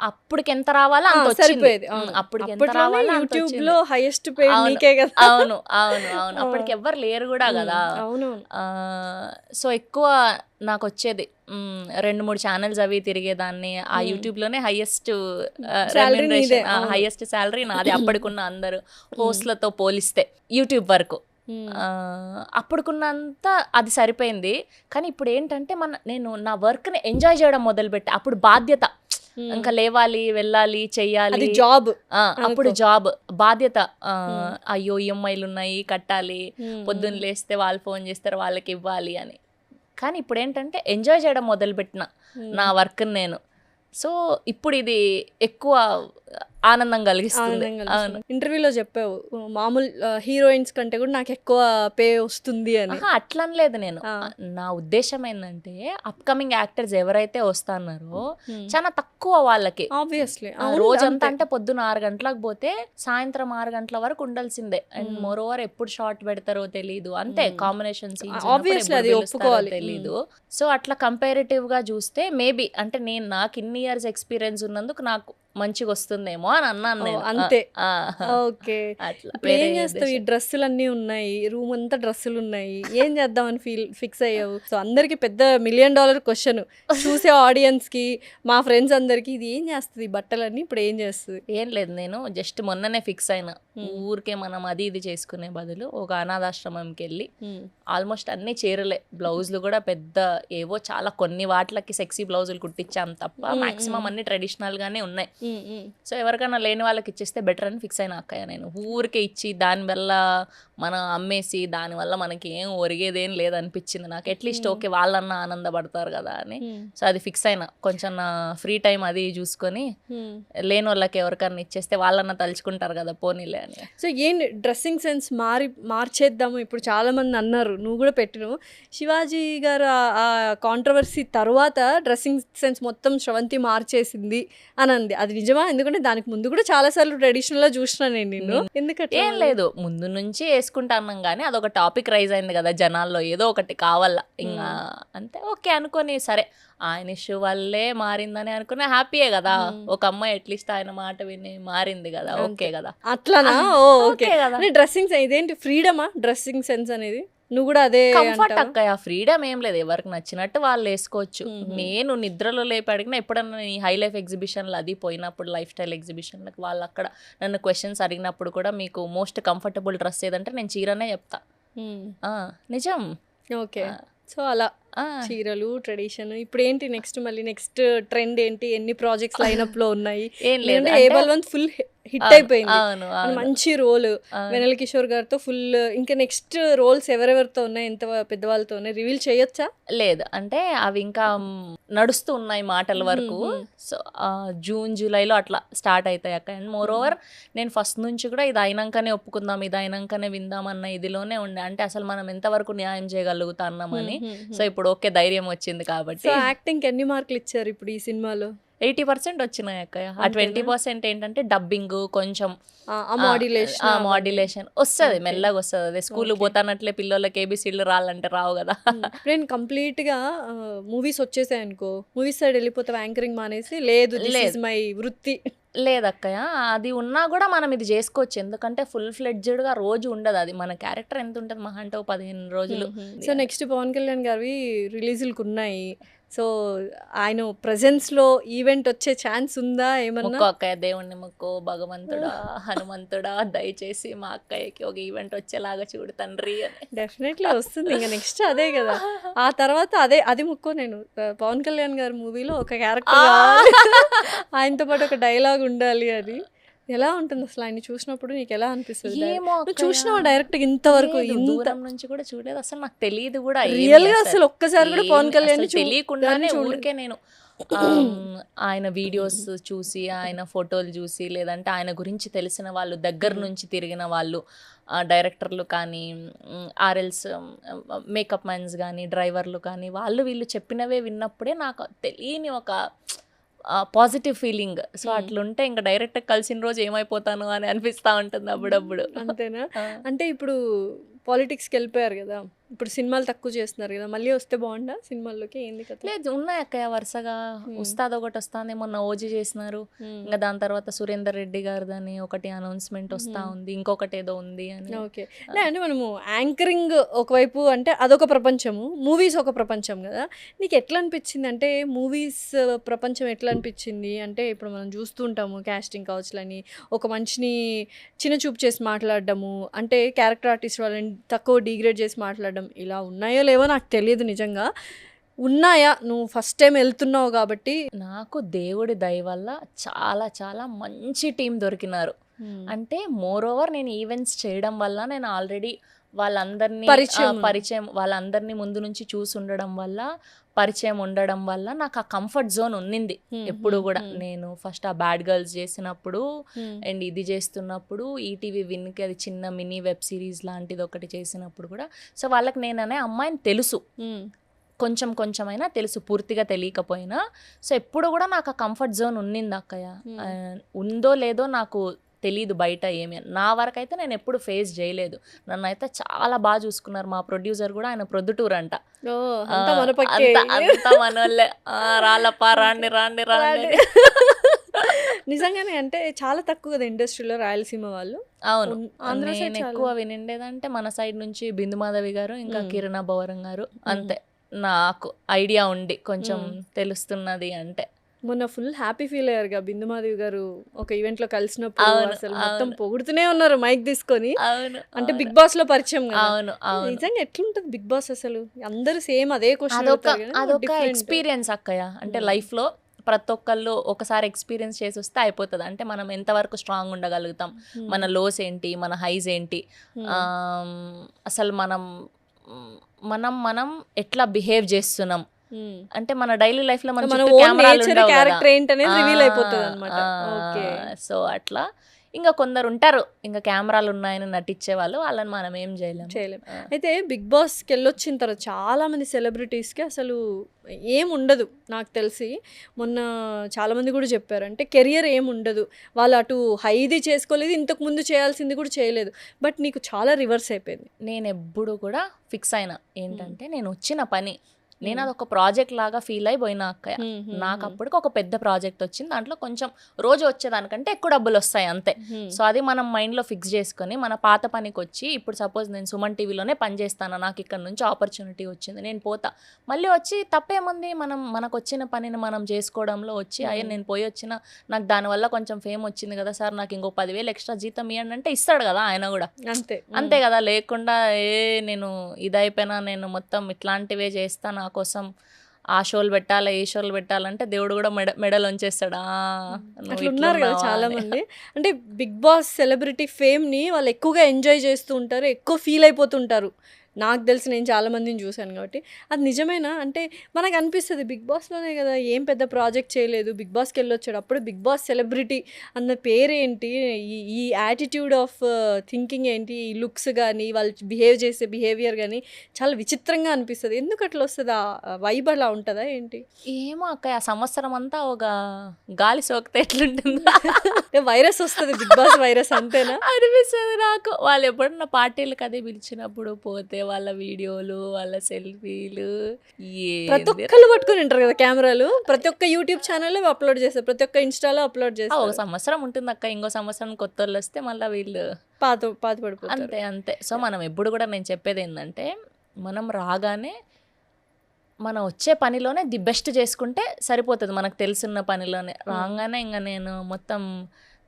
అప్పటికి ఎంత రావాలో అంత సరిపోయేది. అప్పటికి ఎంత రావాలో యూట్యూబ్ లో హైయెస్ట్ పేడ్ నీకే కదా. అవును అవును అవును, అప్పటికి ఎవ్వరు లేరు కూడా కదా. అవును. సో ఎక్కువ నాకు వచ్చేది 2-3 ఛానల్స్ అవి తిరిగేదాన్ని. ఆ యూట్యూబ్ లోనే హైయెస్ట్ శాలరీ నాది అప్పటికున్న అందరు హోస్ట్లతో పోలిస్తే యూట్యూబ్ వరకు. అప్పుడుకున్నంత అది సరిపోయింది. కానీ ఇప్పుడు ఏంటంటే నేను నా వర్క్ని ఎంజాయ్ చేయడం మొదలుపెట్టా. అప్పుడు బాధ్యత, ఇంకా లేవాలి, వెళ్ళాలి, చెయ్యాలి, జాబ్. అప్పుడు జాబ్ బాధ్యత. అయ్యో ఈఎంఐలు ఉన్నాయి, కట్టాలి, పొద్దున్న లేస్తే వాళ్ళు ఫోన్ చేస్తారు, వాళ్ళకి ఇవ్వాలి అని. కానీ ఇప్పుడు ఏంటంటే ఎంజాయ్ చేయడం మొదలుపెట్టిన నా వర్క్ని నేను. సో ఇప్పుడు ఇది ఎక్కువ ఆనందం కలిగిస్తుంది. అవును. ఇంటర్వ్యూలో చెప్పావు మామూలు హీరోయిన్స్ కంటే కూడా నాకు ఎక్కువ పే వస్తుంది అని. అట్లనలేదు నేను. నా ఉద్దేశం ఏంటంటే అప్కమింగ్ యాక్టర్స్ ఎవరైతే వస్తున్నారో చాలా తక్కువ వాళ్ళకి. ఆబ్వియస్లీ రోజంతా అంటే పొద్దున 6 గంటలకు పోతే సాయంత్రం 6 గంటల వరకు ఉండాల్సిందే. అండ్ మోర్ ఓవర్ ఎప్పుడు షార్ట్ పెడతారో తెలియదు. అంతే కాంబినేషన్ తెలీదు. సో అట్లా కంపారిటివ్ గా చూస్తే మేబీ అంటే నాకు ఇన్ని ఇయర్స్ ఎక్స్పీరియన్స్ ఉన్నందుకు నాకు మంచిగా వస్తుందేమో అని అన్నాను నేను. అంతే. ఓకే. ఏం చేస్తావు? ఈ డ్రెస్సులు అన్నీ ఉన్నాయి, రూమ్ అంతా డ్రెస్సులు ఉన్నాయి, ఏం చేద్దామని ఫిక్స్ అయ్యావు? సో అందరికి పెద్ద $1 million క్వశ్చన్ చూసే ఆడియన్స్ కి, మా ఫ్రెండ్స్ అందరికి, ఇది ఏం చేస్తుంది బట్టలన్నీ, ఇప్పుడు ఏం చేస్తుంది? ఏం లేదు, నేను జస్ట్ మొన్ననే ఫిక్స్ అయినా. ఊరికే మనం అది ఇది చేసుకునే బదులు ఒక అనాథాశ్రమంకి వెళ్ళి ఆల్మోస్ట్ అన్ని చీరలే, బ్లౌజులు కూడా పెద్ద ఏవో చాలా కొన్ని వాటిలకి సెక్సీ బ్లౌజులు కుట్టించాం తప్ప మాక్సిమం అన్ని ట్రెడిషనల్ గానే ఉన్నాయి. సో ఎవరికైనా లేని వాళ్ళకి ఇచ్చేస్తే బెటర్ అని ఫిక్స్ అయిన అక్కయ్య నేను. ఊరికే ఇచ్చి దానివల్ల మనం అమ్మేసి దానివల్ల మనకి ఏం ఒరిగేదేం లేదనిపించింది నాకు. అట్లీస్ట్ ఓకే వాళ్ళన్నా ఆనందపడతారు కదా అని. సో అది ఫిక్స్ అయినా. కొంచెం నా ఫ్రీ టైం అది చూసుకొని లేని వాళ్ళకి ఎవరికన్నా ఇచ్చేస్తే వాళ్ళన్నా తలుచుకుంటారు కదా పోనీలే అని. సో ఏంటి డ్రెస్సింగ్ సెన్స్ మార్చేద్దాము ఇప్పుడు చాలా మంది అన్నారు, నువ్వు కూడా పెట్టినావు. శివాజీ గారు ఆ కాంట్రవర్సీ తర్వాత డ్రెస్సింగ్ సెన్స్ మొత్తం శ్రవంతి మార్చేసింది అని అంది. అది నిజమా? ఎందుకంటే దానికి ముందు కూడా చాలా సార్లు ట్రెడిషనల్ గా చూసినా నేను. ఎందుకంటే ఏం లేదు, ముందు నుంచి వేసుకుంటా అన్నాం కానీ అదొక టాపిక్ రైజ్ అయింది కదా జనాల్లో, ఏదో ఒకటి కావాలా ఇంకా అంతే. ఓకే అనుకొని సరే ఆయన ఇష్యూ వల్లే మారిందని అనుకున్నా హ్యాపీయే కదా. ఒక అమ్మాయి అట్లీస్ట్ ఆయన మాట విని మారింది కదా, ఓకే కదా. అట్లానా? ఓకే కదా. డ్రెస్సింగ్ ఇదేంటి ఫ్రీడమా డ్రెస్సింగ్ సెన్స్ అనేది? నువ్వు కూడా అదే కంఫర్ట్ అక్కయ్య, ఫ్రీడమ్ ఏం లేదు, ఎవరికి నచ్చినట్టు వాళ్ళు వేసుకోవచ్చు. నేను నిద్రలో లేపి అడిగినా ఎప్పుడన్నా ఈ హై లైఫ్ ఎగ్జిబిషన్లు అది పోయినప్పుడు, లైఫ్ స్టైల్ ఎగ్జిబిషన్లకు వాళ్ళు అక్కడ నన్ను క్వశ్చన్స్ అడిగినప్పుడు కూడా మీకు మోస్ట్ కంఫర్టబుల్ డ్రెస్ ఏదంటే నేను చీరనే చెప్తా. నిజం. ఓకే. సో అలా చీరలు ట్రెడిషన్. ఇప్పుడు ఏంటి నెక్స్ట్ ట్రెండ్ ఏంటి? ఎన్ని ప్రాజెక్ట్స్ లైనప్ లో ఉన్నాయి? ఏం లేదు, ఏ బల్వంత్ ఫుల్ హిట్ అయిపోయింది, మంచి రోల్ వెనల్ కిషోర్ గారితో ఫుల్. ఇంకా నెక్స్ట్ రోల్స్ ఎవరెవరితో ఉన్నాయి, ఎంత పెద్దవాళ్ళతో ఉన్నాయి, రివీల్ చేయొచ్చా? లేదు అంటే అవి ఇంకా నడుస్తూ ఉన్నాయి మాటల వరకు. సో జూన్ జూలైలో అట్లా స్టార్ట్ అవుతాయి అక్క. అండ్ మోర్ ఓవర్ నేను ఫస్ట్ నుంచి కూడా ఇది అయినాకనే ఒప్పుకుందాం, ఇది అయినాకనే విందామన్న ఇదిలోనే ఉండే. అంటే అసలు మనం ఎంతవరకు న్యాయం చేయగలుగుతాన్నామని. సో ఇప్పుడు ఓకే ధైర్యం వచ్చింది కాబట్టి. యాక్టింగ్ ఎన్ని మార్కులు ఇచ్చారు ఇప్పుడు ఈ సినిమాలో? 80% వచ్చినాయి అక్కయ్య. ఆ 20% ఏంటంటే డబ్బింగ్, కొంచెం మాడ్యులేషన్ వస్తుంది, మెల్లగా వస్తుంది. అదే స్కూల్ పోతానట్లే పిల్లలకి ఏబిసిడ్లు రాలంటే రావు కదా. నేను కంప్లీట్ గా మూవీస్ వచ్చేసాయి అనుకో, మూవీస్ సైడ్ వెళ్ళిపోతావు, యాంకరింగ్ మానేసి? లేదు, మై వృత్తి లేదక్కయ్య. అది ఉన్నా కూడా మనం ఇది చేసుకోవచ్చు, ఎందుకంటే ఫుల్ ఫ్లెడ్జ్డ్గా రోజు ఉండదు. అది మన క్యారెక్టర్ ఎంత ఉంటుంది మహా అంటే 15 రోజులు. సో నెక్స్ట్ పవన్ కళ్యాణ్ గారివి రిలీజులకు ఉన్నాయి. సో ఆయన ప్రెజెన్స్ లో ఈవెంట్ వచ్చే ఛాన్స్ ఉందా ఏమన్నా? అక్కయ్య దేవుణ్ణి మొక్కు, భగవంతుడా హనుమంతుడా దయచేసి మా అక్కయ్యకి ఒక ఈవెంట్ వచ్చేలాగా చూడు తండ్రి అని. డెఫినెట్లీ వస్తుంది. ఇంకా నెక్స్ట్ అదే కదా. ఆ తర్వాత అది మొక్కో. నేను పవన్ కళ్యాణ్ గారి మూవీలో ఒక క్యారెక్టర్ ఆయనతో పాటు ఒక డైలాగ్ ఉండాలి. అది ఎలా ఉంటుంది అసలు? ఆయన చూసినప్పుడు నీకు ఎలా అనిపిస్తుంది? చూసినావా డైరెక్ట్ ఇంతవరకు? దూరం నుంచి కూడా చూడలేదు అసలు, నాకు తెలియదు కూడా రియల్ గా అసలు. ఒక్కసారి కూడా పవన్ కళ్యాణ్ తెలియకుండానే ఊరికే నేను ఆయన వీడియోస్ చూసి, ఆయన ఫోటోలు చూసి, లేదంటే ఆయన గురించి తెలిసిన వాళ్ళు, దగ్గర నుంచి తిరిగిన వాళ్ళు, డైరెక్టర్లు కానీ, ఆర్ఎల్స్ మేకప్ మ్యాన్స్ కానీ, డ్రైవర్లు కానీ, వాళ్ళు వీళ్ళు చెప్పినవే విన్నప్పుడే నాకు తెలియని ఒక పాజిటివ్ ఫీలింగ్. సో అట్లుంటే ఇంకా డైరెక్ట్ కలిసిన రోజు ఏమైపోతాను అని అనిపిస్తూ ఉంటుంది అప్పుడప్పుడు. అంతేనా? అంటే ఇప్పుడు పాలిటిక్స్కి వెళ్ళిపోయారు కదా, ఇప్పుడు సినిమాలు తక్కువ చేస్తున్నారు కదా, మళ్ళీ వస్తే బాగుండా సినిమాల్లోకి? ఏంది కదా? లేదు, ఉన్నాయి అక్కయ్య వరుసగా. ఉస్తాద్ ఒకటి వస్తుంది, మొన్న ఓజీ చేసినారు. ఇంకా దాని తర్వాత సురేందర్ రెడ్డి గారిదని ఒకటి అనౌన్స్మెంట్ వస్తూ ఉంది, ఇంకొకటి ఏదో ఉంది అని. ఓకే. అంటే మనము యాంకరింగ్ ఒకవైపు అంటే అదొక ప్రపంచము, మూవీస్ ఒక ప్రపంచం కదా. నీకు ఎట్లా అనిపించింది? అంటే మూవీస్ ప్రపంచం ఎట్లా అనిపించింది అంటే, ఇప్పుడు మనం చూస్తూ ఉంటాము క్యాస్టింగ్ కౌచ్లని, ఒక మనిషిని చిన్న చూపు చేసి మాట్లాడడము, అంటే క్యారెక్టర్ ఆర్టిస్ట్ వాళ్ళని తక్కువ డిగ్రేడ్ చేసి మాట్లాడడం, ఇలా ఉన్నాయో లేవో నాకు తెలియదు నిజంగా. ఉన్నాయా? నువ్వు ఫస్ట్ టైం వెళ్తున్నావు కాబట్టి. నాకు దేవుడి దయ వల్ల చాలా చాలా మంచి టీం దొరికినారు. అంటే మోర్ ఓవర్ నేను ఈవెంట్స్ చేయడం వల్ల నేను ఆల్రెడీ వాళ్ళందరినీ పరిచయం వాళ్ళందరినీ ముందు నుంచి చూసి ఉండడం వల్ల, పరిచయం ఉండడం వల్ల నాకు ఆ కంఫర్ట్ జోన్ ఉన్నింది ఎప్పుడు కూడా. నేను ఫస్ట్ ఆ బ్యాడ్ గర్ల్స్ చేసినప్పుడు అండ్ ఇది చేస్తున్నప్పుడు ఈటీవీ విన్కి అది చిన్న మినీ వెబ్ సిరీస్ లాంటిది ఒకటి చేసినప్పుడు కూడా, సో వాళ్ళకి నేననే అమ్మాయిని తెలుసు, కొంచెం కొంచెమైనా తెలుసు, పూర్తిగా తెలియకపోయినా. సో ఎప్పుడు కూడా నాకు ఆ కంఫర్ట్ జోన్ ఉన్నింది అక్కయ్య. ఉందో లేదో నాకు తెలీదు బయట ఏమి. నా వరకు అయితే నేను ఎప్పుడు ఫేస్ చేయలేదు. నన్ను అయితే చాలా బాగా చూసుకున్నారు. మా ప్రొడ్యూసర్ కూడా, ఆయన ప్రొద్దుటూరు అంట, అంతా మనోళ్ళే, రాళ్ళప్ప రాండి రాండి రాండి. నిజంగానే అంటే చాలా తక్కువ కదా ఇండస్ట్రీలో రాయలసీమ వాళ్ళు. అవును, నేను ఎక్కువ వినిండేదంటే మన సైడ్ నుంచి బిందు మాధవి గారు, ఇంకా కిరణా బవరం గారు, అంతే నాకు ఐడియా ఉండి కొంచెం తెలుస్తున్నది అంటే. మొన్న ఫుల్ హ్యాపీ ఫీల్ అయ్యారుగా బిందు మాధవి గారు ఒక ఈవెంట్ లో కలిసినప్పుడు, అసలు మొత్తం పొగుడుతూనే ఉన్నారు మైక్ తీసుకొని. అంటే బిగ్ బాస్ లో పరిచయం. అవును, నిజంగా ఎట్లుంటది బిగ్ బాస్ అసలు? అందరూ సేమ్ అదే క్వశ్చన్. అదొక ఎక్స్పీరియన్స్ అక్కయ్య. అంటే లైఫ్ లో ప్రతి ఒక్కళ్ళు ఒకసారి ఎక్స్పీరియన్స్ చేసి వస్తే అయిపోతుంది. అంటే మనం ఎంతవరకు స్ట్రాంగ్ ఉండగలుగుతాం, మన లోస్ ఏంటి, మన హైస్ ఏంటి, అసలు మనం మనం మనం ఎట్లా బిహేవ్ చేస్తున్నాం, అంటే మన డైలీ లైఫ్ లో మన క్యారెక్టర్ ఏంటనేది రివీల్ అయిపోతుంది అన్నమాట. సో అట్లా ఇంకా కొందరు ఉంటారు, ఇంకా కెమెరాలు ఉన్నాయని నటించే వాళ్ళు, వాళ్ళని మనం ఏం చేయలేం. అయితే బిగ్ బాస్కి వెళ్ళొచ్చిన తర్వాత చాలా మంది సెలబ్రిటీస్కి అసలు ఏం ఉండదు నాకు తెలిసి. మొన్న చాలామంది కూడా చెప్పారు, అంటే కెరియర్ ఏం ఉండదు, వాళ్ళు అటు హైది చేసుకోలేదు, ఇంతకు ముందు చేయాల్సింది కూడా చేయలేదు. బట్ నీకు చాలా రివర్స్ అయిపోయింది. నేను ఎప్పుడు కూడా ఫిక్స్ అయినా ఏంటంటే, నేను వచ్చిన పని నేను అదొక ప్రాజెక్ట్ లాగా ఫీల్ అయిపోయినా అక్కయ్య. నాకు అప్పటికి ఒక పెద్ద ప్రాజెక్ట్ వచ్చింది, దాంట్లో కొంచెం రోజు వచ్చేదానికంటే ఎక్కువ డబ్బులు వస్తాయి అంతే. సో అది మనం మైండ్లో ఫిక్స్ చేసుకొని మన పాత పనికి వచ్చి, ఇప్పుడు సపోజ్ నేను సుమన్ టీవీలోనే పనిచేస్తాను, నాకు ఇక్కడ నుంచి ఆపర్చునిటీ వచ్చింది, నేను పోతా, మళ్ళీ వచ్చి తప్పేముంది, మనకు వచ్చిన పనిని మనం చేసుకోవడంలో వచ్చి, అయ్యా నేను పోయి వచ్చిన, నాకు దానివల్ల కొంచెం ఫేమ్ వచ్చింది కదా సార్, నాకు ఇంకో 10,000 ఎక్స్ట్రా జీతం ఇవ్వండి అంటే ఇస్తాడు కదా ఆయన కూడా. అంతే కదా, లేకుండా నేను ఇదైపోయినా నేను మొత్తం ఇట్లాంటివే చేస్తా, నా కోసం ఆ షోలు పెట్టాలి ఈ షోలు పెట్టాలంటే దేవుడు కూడా మెడల్ ఉంచేస్తాడు. అట్లున్నారు కదా చాలా మంది. అంటే బిగ్ బాస్ సెలబ్రిటీ ఫేమ్ని వాళ్ళు ఎక్కువగా ఎంజాయ్ చేస్తూ ఉంటారు, ఎక్కువ ఫీల్ అయిపోతుంటారు. నాకు తెలిసి నేను చాలా మందిని చూశాను కాబట్టి. అది నిజమేనా? అంటే మనకు అనిపిస్తుంది బిగ్ బాస్లోనే కదా, ఏం పెద్ద ప్రాజెక్ట్ చేయలేదు, బిగ్ బాస్కి వెళ్ళొచ్చాడు, అప్పుడు బిగ్ బాస్ సెలబ్రిటీ అన్న పేరేంటి, ఈ యాటిట్యూడ్ ఆఫ్ థింకింగ్ ఏంటి, ఈ లుక్స్ కానీ వాళ్ళు బిహేవ్ చేసే బిహేవియర్ కానీ చాలా విచిత్రంగా అనిపిస్తుంది. ఎందుకు అట్లా వస్తుంది? ఆ వైబ్ అలా ఉంటుందా ఏంటి? ఏమో అక్క, ఆ సంవత్సరం అంతా ఒక గాలి సోకితే ఎట్లుంటుందో వైరస్ వస్తుంది, బిగ్ బాస్ వైరస్ అంతేనా అనిపిస్తుంది నాకు. వాళ్ళు ఎప్పుడన్నా పార్టీలకు అదే పిలిచినప్పుడు పోతే వాళ్ళ వీడియోలు, వాళ్ళ సెల్ఫీలు, ప్రతి ఒక్కళ్ళు పట్టుకుని ఉంటారు కదా కెమెరాలు. ప్రతి ఒక్క యూట్యూబ్ ఛానల్లో అప్లోడ్ చేస్తారు, ప్రతి ఒక్క ఇన్స్టాలో అప్లోడ్ చేస్తారు. ఒక సంవత్సరం ఉంటుంది అక్క, ఇంకో సంవత్సరం కొత్త వాళ్ళు వస్తే మళ్ళీ వీళ్ళు పాత పడిపోతారు. అంతే. సో మనం ఎప్పుడు కూడా నేను చెప్పేది ఏంటంటే, మనం రాగానే మనం వచ్చే పనిలోనే ది బెస్ట్ చేసుకుంటే సరిపోతుంది, మనకు తెలుసున్న పనిలోనే. రాగానే ఇంకా నేను మొత్తం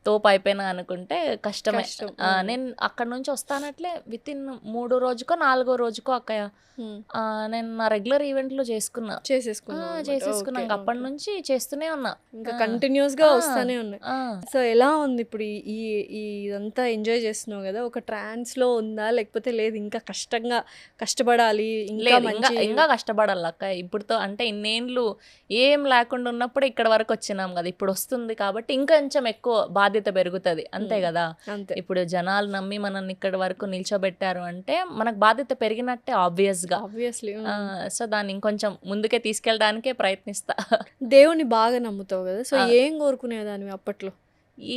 తోపు అయిపోయినా అనుకుంటే కష్టమే. నేను అక్కడ నుంచి వస్తానట్లే వితిన్ 3 రోజుకో 4 రోజుకో అక్కయ్య నేను నా రెగ్యులర్ ఈవెంట్లో చేసేసుకున్నా. అప్పటి నుంచి చేస్తూనే ఉన్నా, ఇంకా కంటిన్యూస్ గా వస్తూనే ఉన్నాయి. సో ఎలా ఉంది ఇప్పుడు ఇదంతా ఎంజాయ్ చేస్తున్నావు కదా, ఒక ట్రాన్స్ లో ఉందా లేకపోతే లేదు ఇంకా కష్టపడాలి, ఇంకా కష్టపడాలి అక్క? ఇప్పుడుతో అంటే ఇన్నేళ్ళు ఏం లేకుండా ఉన్నప్పుడు ఇక్కడ వరకు వచ్చినాం కదా, ఇప్పుడు వస్తుంది కాబట్టి ఇంకొంచెం ఎక్కువ బాధ్యత పెరుగుతుంది, అంతే కదా. ఇప్పుడు జనాలు నమ్మి మనల్ని ఇక్కడ వరకు నిల్చోబెట్టారు అంటే మనకు బాధ్యత పెరిగినట్టే ఆబ్వియస్లీ. సో దాన్ని ఇంకొంచెం ముందుకే తీసుకెళ్ళడానికే ప్రయత్నిస్తా. దేవుని బాగా నమ్ముతావు కదా, సో ఏం కోరుకునేదాన్ని అప్పట్లో,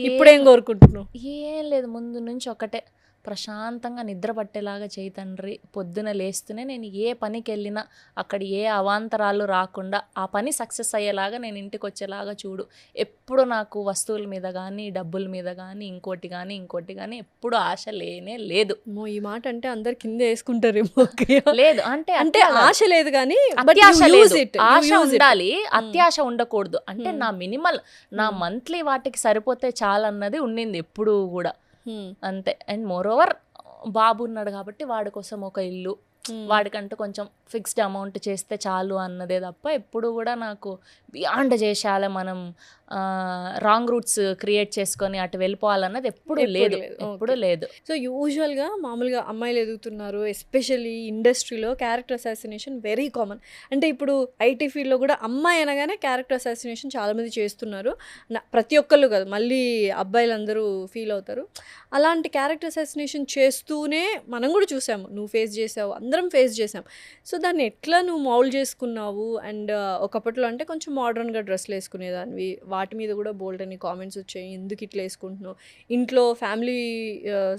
ఇప్పుడేం కోరుకుంటున్నావు? ఏం లేదు, ముందు నుంచి ఒకటే, ప్రశాంతంగా నిద్ర పట్టేలాగా చేయి తండ్రి. పొద్దున లేస్తూనే నేను ఏ పనికి వెళ్ళినా అక్కడ ఏ అవాంతరాలు రాకుండా ఆ పని సక్సెస్ అయ్యేలాగా నేను ఇంటికి వచ్చేలాగా చూడు. ఎప్పుడు నాకు వస్తువుల మీద కానీ డబ్బుల మీద కానీ ఇంకోటి కానీ ఎప్పుడు ఆశ లేనే లేదు. ఈ మాట అంటే అందరు కింద వేసుకుంటారేమో. లేదు అంటే ఆశ లేదు కానీ అత్యాశ లేదు, ఆశ ఉండాలి, అత్యాశ ఉండకూడదు. అంటే నా మినిమల్ నా మంత్లీ వాటికి సరిపోతే చాలన్నది ఉండింది ఎప్పుడు కూడా, అంతే. అండ్ మోర్ ఓవర్ బాబు ఉన్నాడు కాబట్టి వాడి కోసం ఒక ఇల్లు, వాడికంటూ కొంచెం ఫిక్స్డ్ అమౌంట్ చేస్తే చాలు అన్నదే తప్ప ఎప్పుడు కూడా నాకు బియాండ్ చేసేయాలి మనం రాంగ్ రూట్స్ క్రియేట్ చేసుకొని అటు వెళ్ళిపోవాలన్నది ఎప్పుడు లేదు, ఎప్పుడు లేదు. సో యూజువల్గా మామూలుగా అమ్మాయిలు ఎదుగుతున్నారు, ఎస్పెషల్లీ ఇండస్ట్రీలో క్యారెక్టర్ అసాసినేషన్ వెరీ కామన్. అంటే ఇప్పుడు ఐటీ ఫీల్డ్లో కూడా అమ్మాయి అనగానే క్యారెక్టర్ అసాసినేషన్ చాలామంది చేస్తున్నారు. ప్రతి ఒక్కళ్ళు కాదు, మళ్ళీ అబ్బాయిలందరూ ఫీల్ అవుతారు. అలాంటి క్యారెక్టర్ అసాసినేషన్ చేస్తూనే మనం కూడా చూసాము, నువ్వు ఫేస్ చేసావు, అందరం ఫేస్ చేసాం. సో దాన్ని ఎట్లా నువ్వు మౌల్డ్ చేసుకున్నావు? అండ్ ఒకప్పట్లో అంటే కొంచెం మోడర్న్గా డ్రెస్లు వేసుకునేదానివి, వాటి మీద కూడా బోల్డ్ అని కామెంట్స్ వచ్చాయి, ఎందుకు ఇట్లా వేసుకుంటున్నావు, ఇంట్లో ఫ్యామిలీ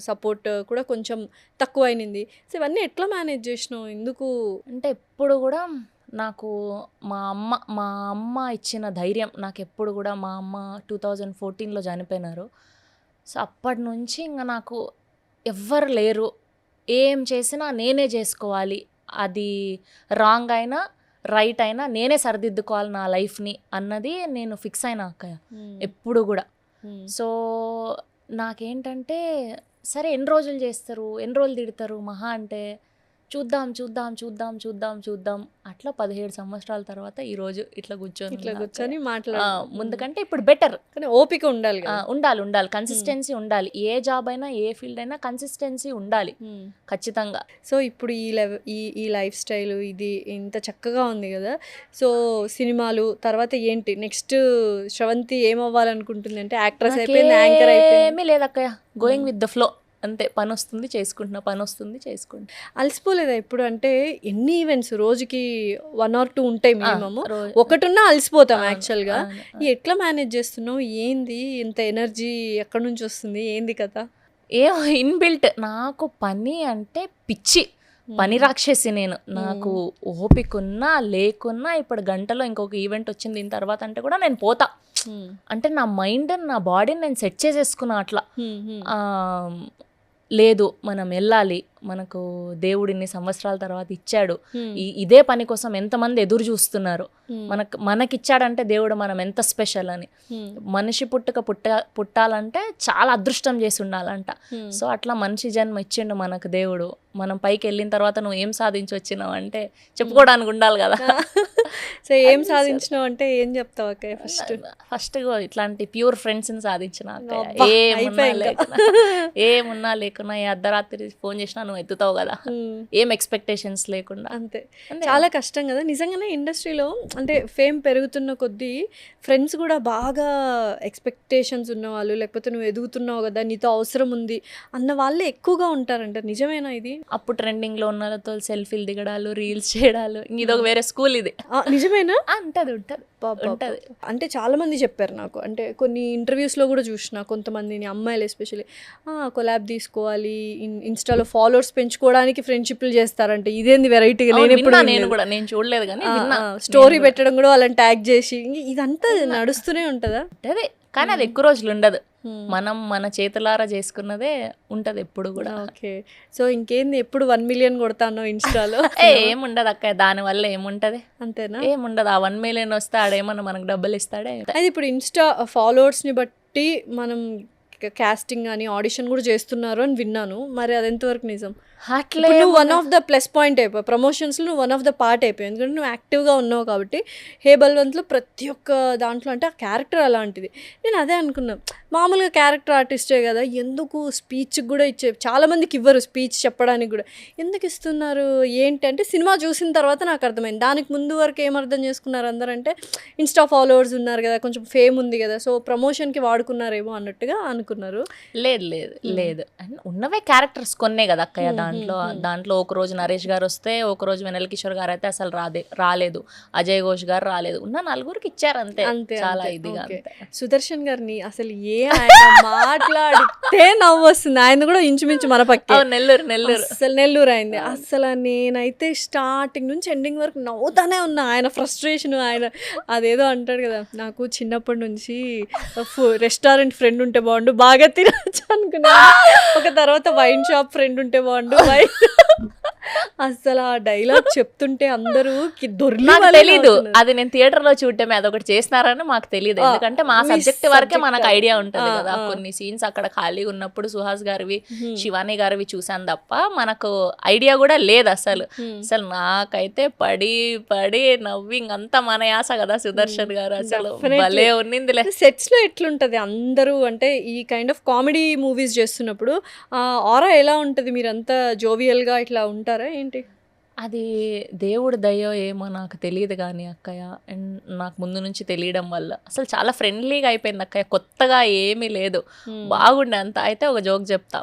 సపోర్ట్ కూడా కొంచెం తక్కువ అయినది. సో ఇవన్నీ ఎట్లా మేనేజ్ చేసినావు? ఎందుకు అంటే ఎప్పుడు కూడా నాకు మా అమ్మ ఇచ్చిన ధైర్యం నాకు ఎప్పుడు కూడా, మా అమ్మ 2014లో చనిపోయినారు. సో అప్పటి నుంచి ఇంకా నాకు ఎవ్వరు లేరు, ఏం చేసినా నేనే చేసుకోవాలి, అది రాంగ్ అయినా రైట్ అయినా నేనే సరిదిద్దుకోవాలి నా లైఫ్ని అన్నది నేను ఫిక్స్ అయినా అక్కయ్య ఎప్పుడు కూడా. సో నాకేంటంటే సరే ఎన్ని రోజులు చేస్తారు, ఎన్ని రోజులు తిడతారు, మహా అంటే చూద్దాం చూద్దాం చూద్దాం చూద్దాం చూద్దాం అట్లా 17 సంవత్సరాల తర్వాత ఈరోజు ఇట్లా కూర్చొని ముందుకంటే ఇప్పుడు బెటర్. కానీ ఓపిక ఉండాలి, ఉండాలి కన్సిస్టెన్సీ ఉండాలి. ఏ జాబ్ అయినా ఏ ఫీల్డ్ అయినా కన్సిస్టెన్సీ ఉండాలి ఖచ్చితంగా. సో ఇప్పుడు ఈ లైఫ్ స్టైల్ ఇది ఇంత చక్కగా ఉంది కదా, సో సినిమాలు తర్వాత ఏంటి నెక్స్ట్? శ్రవంతి ఏమవ్వాలనుకుంటుంది? అంటే యాక్ట్రెస్ అయిపోయింది, యాంకర్ అయిపోయింది? ఏమీ లేదక్కయ్య, గోయింగ్ విత్ ద ఫ్లో అంతే. పని వస్తుంది చేసుకుంటున్నా. అలసిపోలేదా ఇప్పుడు? అంటే ఎన్ని ఈవెంట్స్ రోజుకి 1 or 2 ఉంటాయి మినిమమ్, ఒకటున్నా అలసిపోతాం యాక్చువల్గా. ఎట్లా మేనేజ్ చేస్తున్నావు? ఏంది ఇంత ఎనర్జీ ఎక్కడి నుంచి వస్తుంది? ఏంది కదా? ఇన్బిల్ట్ నాకు పని అంటే పిచ్చి, పని రాక్షసి నేను. నాకు ఓపిక ఉన్నా లేకున్నా ఇప్పుడు గంటలో ఇంకొక ఈవెంట్ వచ్చింది దీని తర్వాత అంటే కూడా నేను పోతా. అంటే నా మైండ్ నా బాడీని నేను సెట్ చేసేసుకున్నా అట్లా. లేదు మనం వెళ్ళాలి, మనకు దేవుడు ఇన్ని సంవత్సరాల తర్వాత ఇచ్చాడు, ఇదే పని కోసం ఎంతమంది ఎదురు చూస్తున్నారు, మనకిచ్చాడంటే దేవుడు మనం ఎంత స్పెషల్ అని. మనిషి పుట్టాలంటే చాలా అదృష్టం చేసి ఉండాలంట. సో అట్లా మనిషి జన్మ ఇచ్చిండు మనకు దేవుడు. మనం పైకి వెళ్ళిన తర్వాత నువ్వు ఏం సాధించి వచ్చినావు అంటే చెప్పుకోవడానికి ఉండాలి కదా. సో ఏం సాధించినావు అంటే ఏం చెప్తావు అక్క? ఫస్ట్ ఇట్లాంటి ప్యూర్ ఫ్రెండ్స్ని సాధించిన. ఏమున్నా లేకున్నా ఏ అర్ధరాత్రి ఫోన్ చేసినా నువ్వు ఎత్తుతావు కదా, ఏం ఎక్స్పెక్టేషన్స్ లేకుండా. అంతే. చాలా కష్టం కదా నిజంగానే ఇండస్ట్రీలో. అంటే ఫేమ్ పెరుగుతున్న కొద్దీ ఫ్రెండ్స్ కూడా బాగా ఎక్స్పెక్టేషన్స్ ఉన్నవాళ్ళు, లేకపోతే నువ్వు ఎదుగుతున్నావు కదా నీతో అవసరం ఉంది అన్న వాళ్ళే ఎక్కువగా ఉంటారంట. నిజమేనా ఇది? అప్పుడు ట్రెండింగ్లో ఉన్న వాళ్ళతో సెల్ఫీలు దిగడాలు, రీల్స్ చేయడాలు, ఇదొక వేరే స్కూల్ ఇది. నిజమేనా? ఉంటది. అంటే చాలా మంది చెప్పారు నాకు. అంటే కొన్ని ఇంటర్వ్యూస్లో కూడా చూసిన కొంతమందిని, అమ్మాయిలు ఎస్పెషల్లీ, కొలాబ్ తీసుకోవాలి, ఇన్స్టాలో ఫాలోవర్స్ పెంచుకోవడానికి ఫ్రెండ్షిప్లు చేస్తారంటే ఇదేంది వెరైటీగా? నేను చూడలేదు కానీ స్టోరీ పెట్టడం కూడా వాళ్ళని ట్యాగ్ చేసి ఇదంతా నడుస్తూనే ఉంటుందా? అదే, కానీ అది ఎక్కువ రోజులు ఉండదు. మనం మన చేతులారా చేసుకున్నదే ఉంటది ఎప్పుడు కూడా. ఓకే. సో ఇంకేంది, ఎప్పుడు 1 million కొడతానో ఇన్స్టాలో? ఏముండదు అక్క, దానివల్ల ఏముంటది? అంతేనా? ఏముండదు. ఆ 1 million వస్తే ఆడేమన్నా మనకు డబ్బులు ఇస్తాడే. అది ఇప్పుడు ఇన్స్టా ఫాలోవర్స్ని బట్టి మనం కాస్టింగ్ అని ఆడిషన్ కూడా చేస్తున్నారు అని విన్నాను. మరి అది ఎంతవరకు నిజం? నువ్వు one of the plus point అయిపోయావు, ప్రమోషన్స్లో నువ్వు వన్ ఆఫ్ ద పార్ట్ అయిపోయావు. ఎందుకంటే నువ్వు యాక్టివ్గా ఉన్నావు కాబట్టి. హే బల్వంత్లో ప్రతి ఒక్క దాంట్లో అంటే ఆ క్యారెక్టర్ అలాంటిది. నేను అదే అనుకున్నాను, మామూలుగా క్యారెక్టర్ ఆర్టిస్టే కదా, ఎందుకు స్పీచ్కి కూడా చాలామందికి ఇవ్వరు స్పీచ్ చెప్పడానికి కూడా. ఎందుకు ఇస్తున్నారు ఏంటి అంటే సినిమా చూసిన తర్వాత నాకు అర్థమైంది. దానికి ముందు వరకు ఏమర్థం చేసుకున్నారు అందరంటే ఇన్స్టా ఫాలోవర్స్ ఉన్నారు కదా, కొంచెం ఫేమ్ ఉంది కదా, సో ప్రమోషన్కి వాడుకున్నారేమో అన్నట్టుగా అనుకున్నారు. లేదు ఉన్నవే క్యారెక్టర్స్ కొన్నే కదా అక్కయ్య. దాంట్లో ఒకరోజు నరేష్ గారు వస్తే, ఒకరోజు వెనల్ కిషోర్ గారు అయితే అసలు రాలేదు, అజయ్ ఘోష్ గారు రాలేదు, ఉన్న 4 ఇచ్చారు అంతే. చాలా ఇదిగా. సుదర్శన్ గారిని అసలు ఆయన మాట్లాడితే నవ్వు వస్తుంది. ఆయన కూడా ఇంచుమించు మన పక్క నెల్లూరు అసలు నెల్లూరు అయింది. అసలు నేనైతే స్టార్టింగ్ నుంచి ఎండింగ్ వరకు నవ్వుతానే ఉన్నా. ఆయన ఫ్రస్ట్రేషన్, ఆయన అదేదో అంటాడు కదా, నాకు చిన్నప్పటి నుంచి రెస్టారెంట్ ఫ్రెండ్ ఉంటే బాగుండు, బాగా తినచ్చు అనుకున్నా. ఒక తర్వాత వైన్ షాప్ ఫ్రెండ్ ఉంటే బాగుండు. అసలు ఆ డైలాగ్ చెప్తుంటే అందరూ తెలీదు, అది నేను థియేటర్ లో చూడటమే, అదొకటి చేస్తున్నారని మాకు తెలియదు. ఎందుకంటే మా సబ్జెక్ట్ వరకే మనకు ఐడియా ఉంటుంది కదా, కొన్ని సీన్స్ అక్కడ ఖాళీ ఖాళీగా ఉన్నప్పుడు సుహాస్ గారివి శివాని గారివి చూసాను తప్ప మనకు ఐడియా కూడా లేదు అసలు. అసలు నాకైతే పడి పడి నవ్వింగ్ అంతా మన యాస కదా సుదర్శన్ గారు, అసలు భలే ఉన్నిందిలే. సెట్స్ లో ఎట్లుంటది అందరూ అంటే ఈ కైండ్ ఆఫ్ కామెడీ మూవీస్ చేస్తున్నప్పుడు ఆరా ఎలా ఉంటది? మీరంతా జోవియల్ గా ఇట్లా ఉంటారా ఏంటి? అది దేవుడి దయో ఏమో నాకు తెలియదు కానీ అక్కయ్య, అండ్ నాకు ముందు నుంచి తెలియడం వల్ల అసలు చాలా ఫ్రెండ్లీగా అయిపోయింది అక్కయ్య, కొత్తగా ఏమీ లేదు, బాగుండే అంత. అయితే ఒక జోక్ చెప్తా,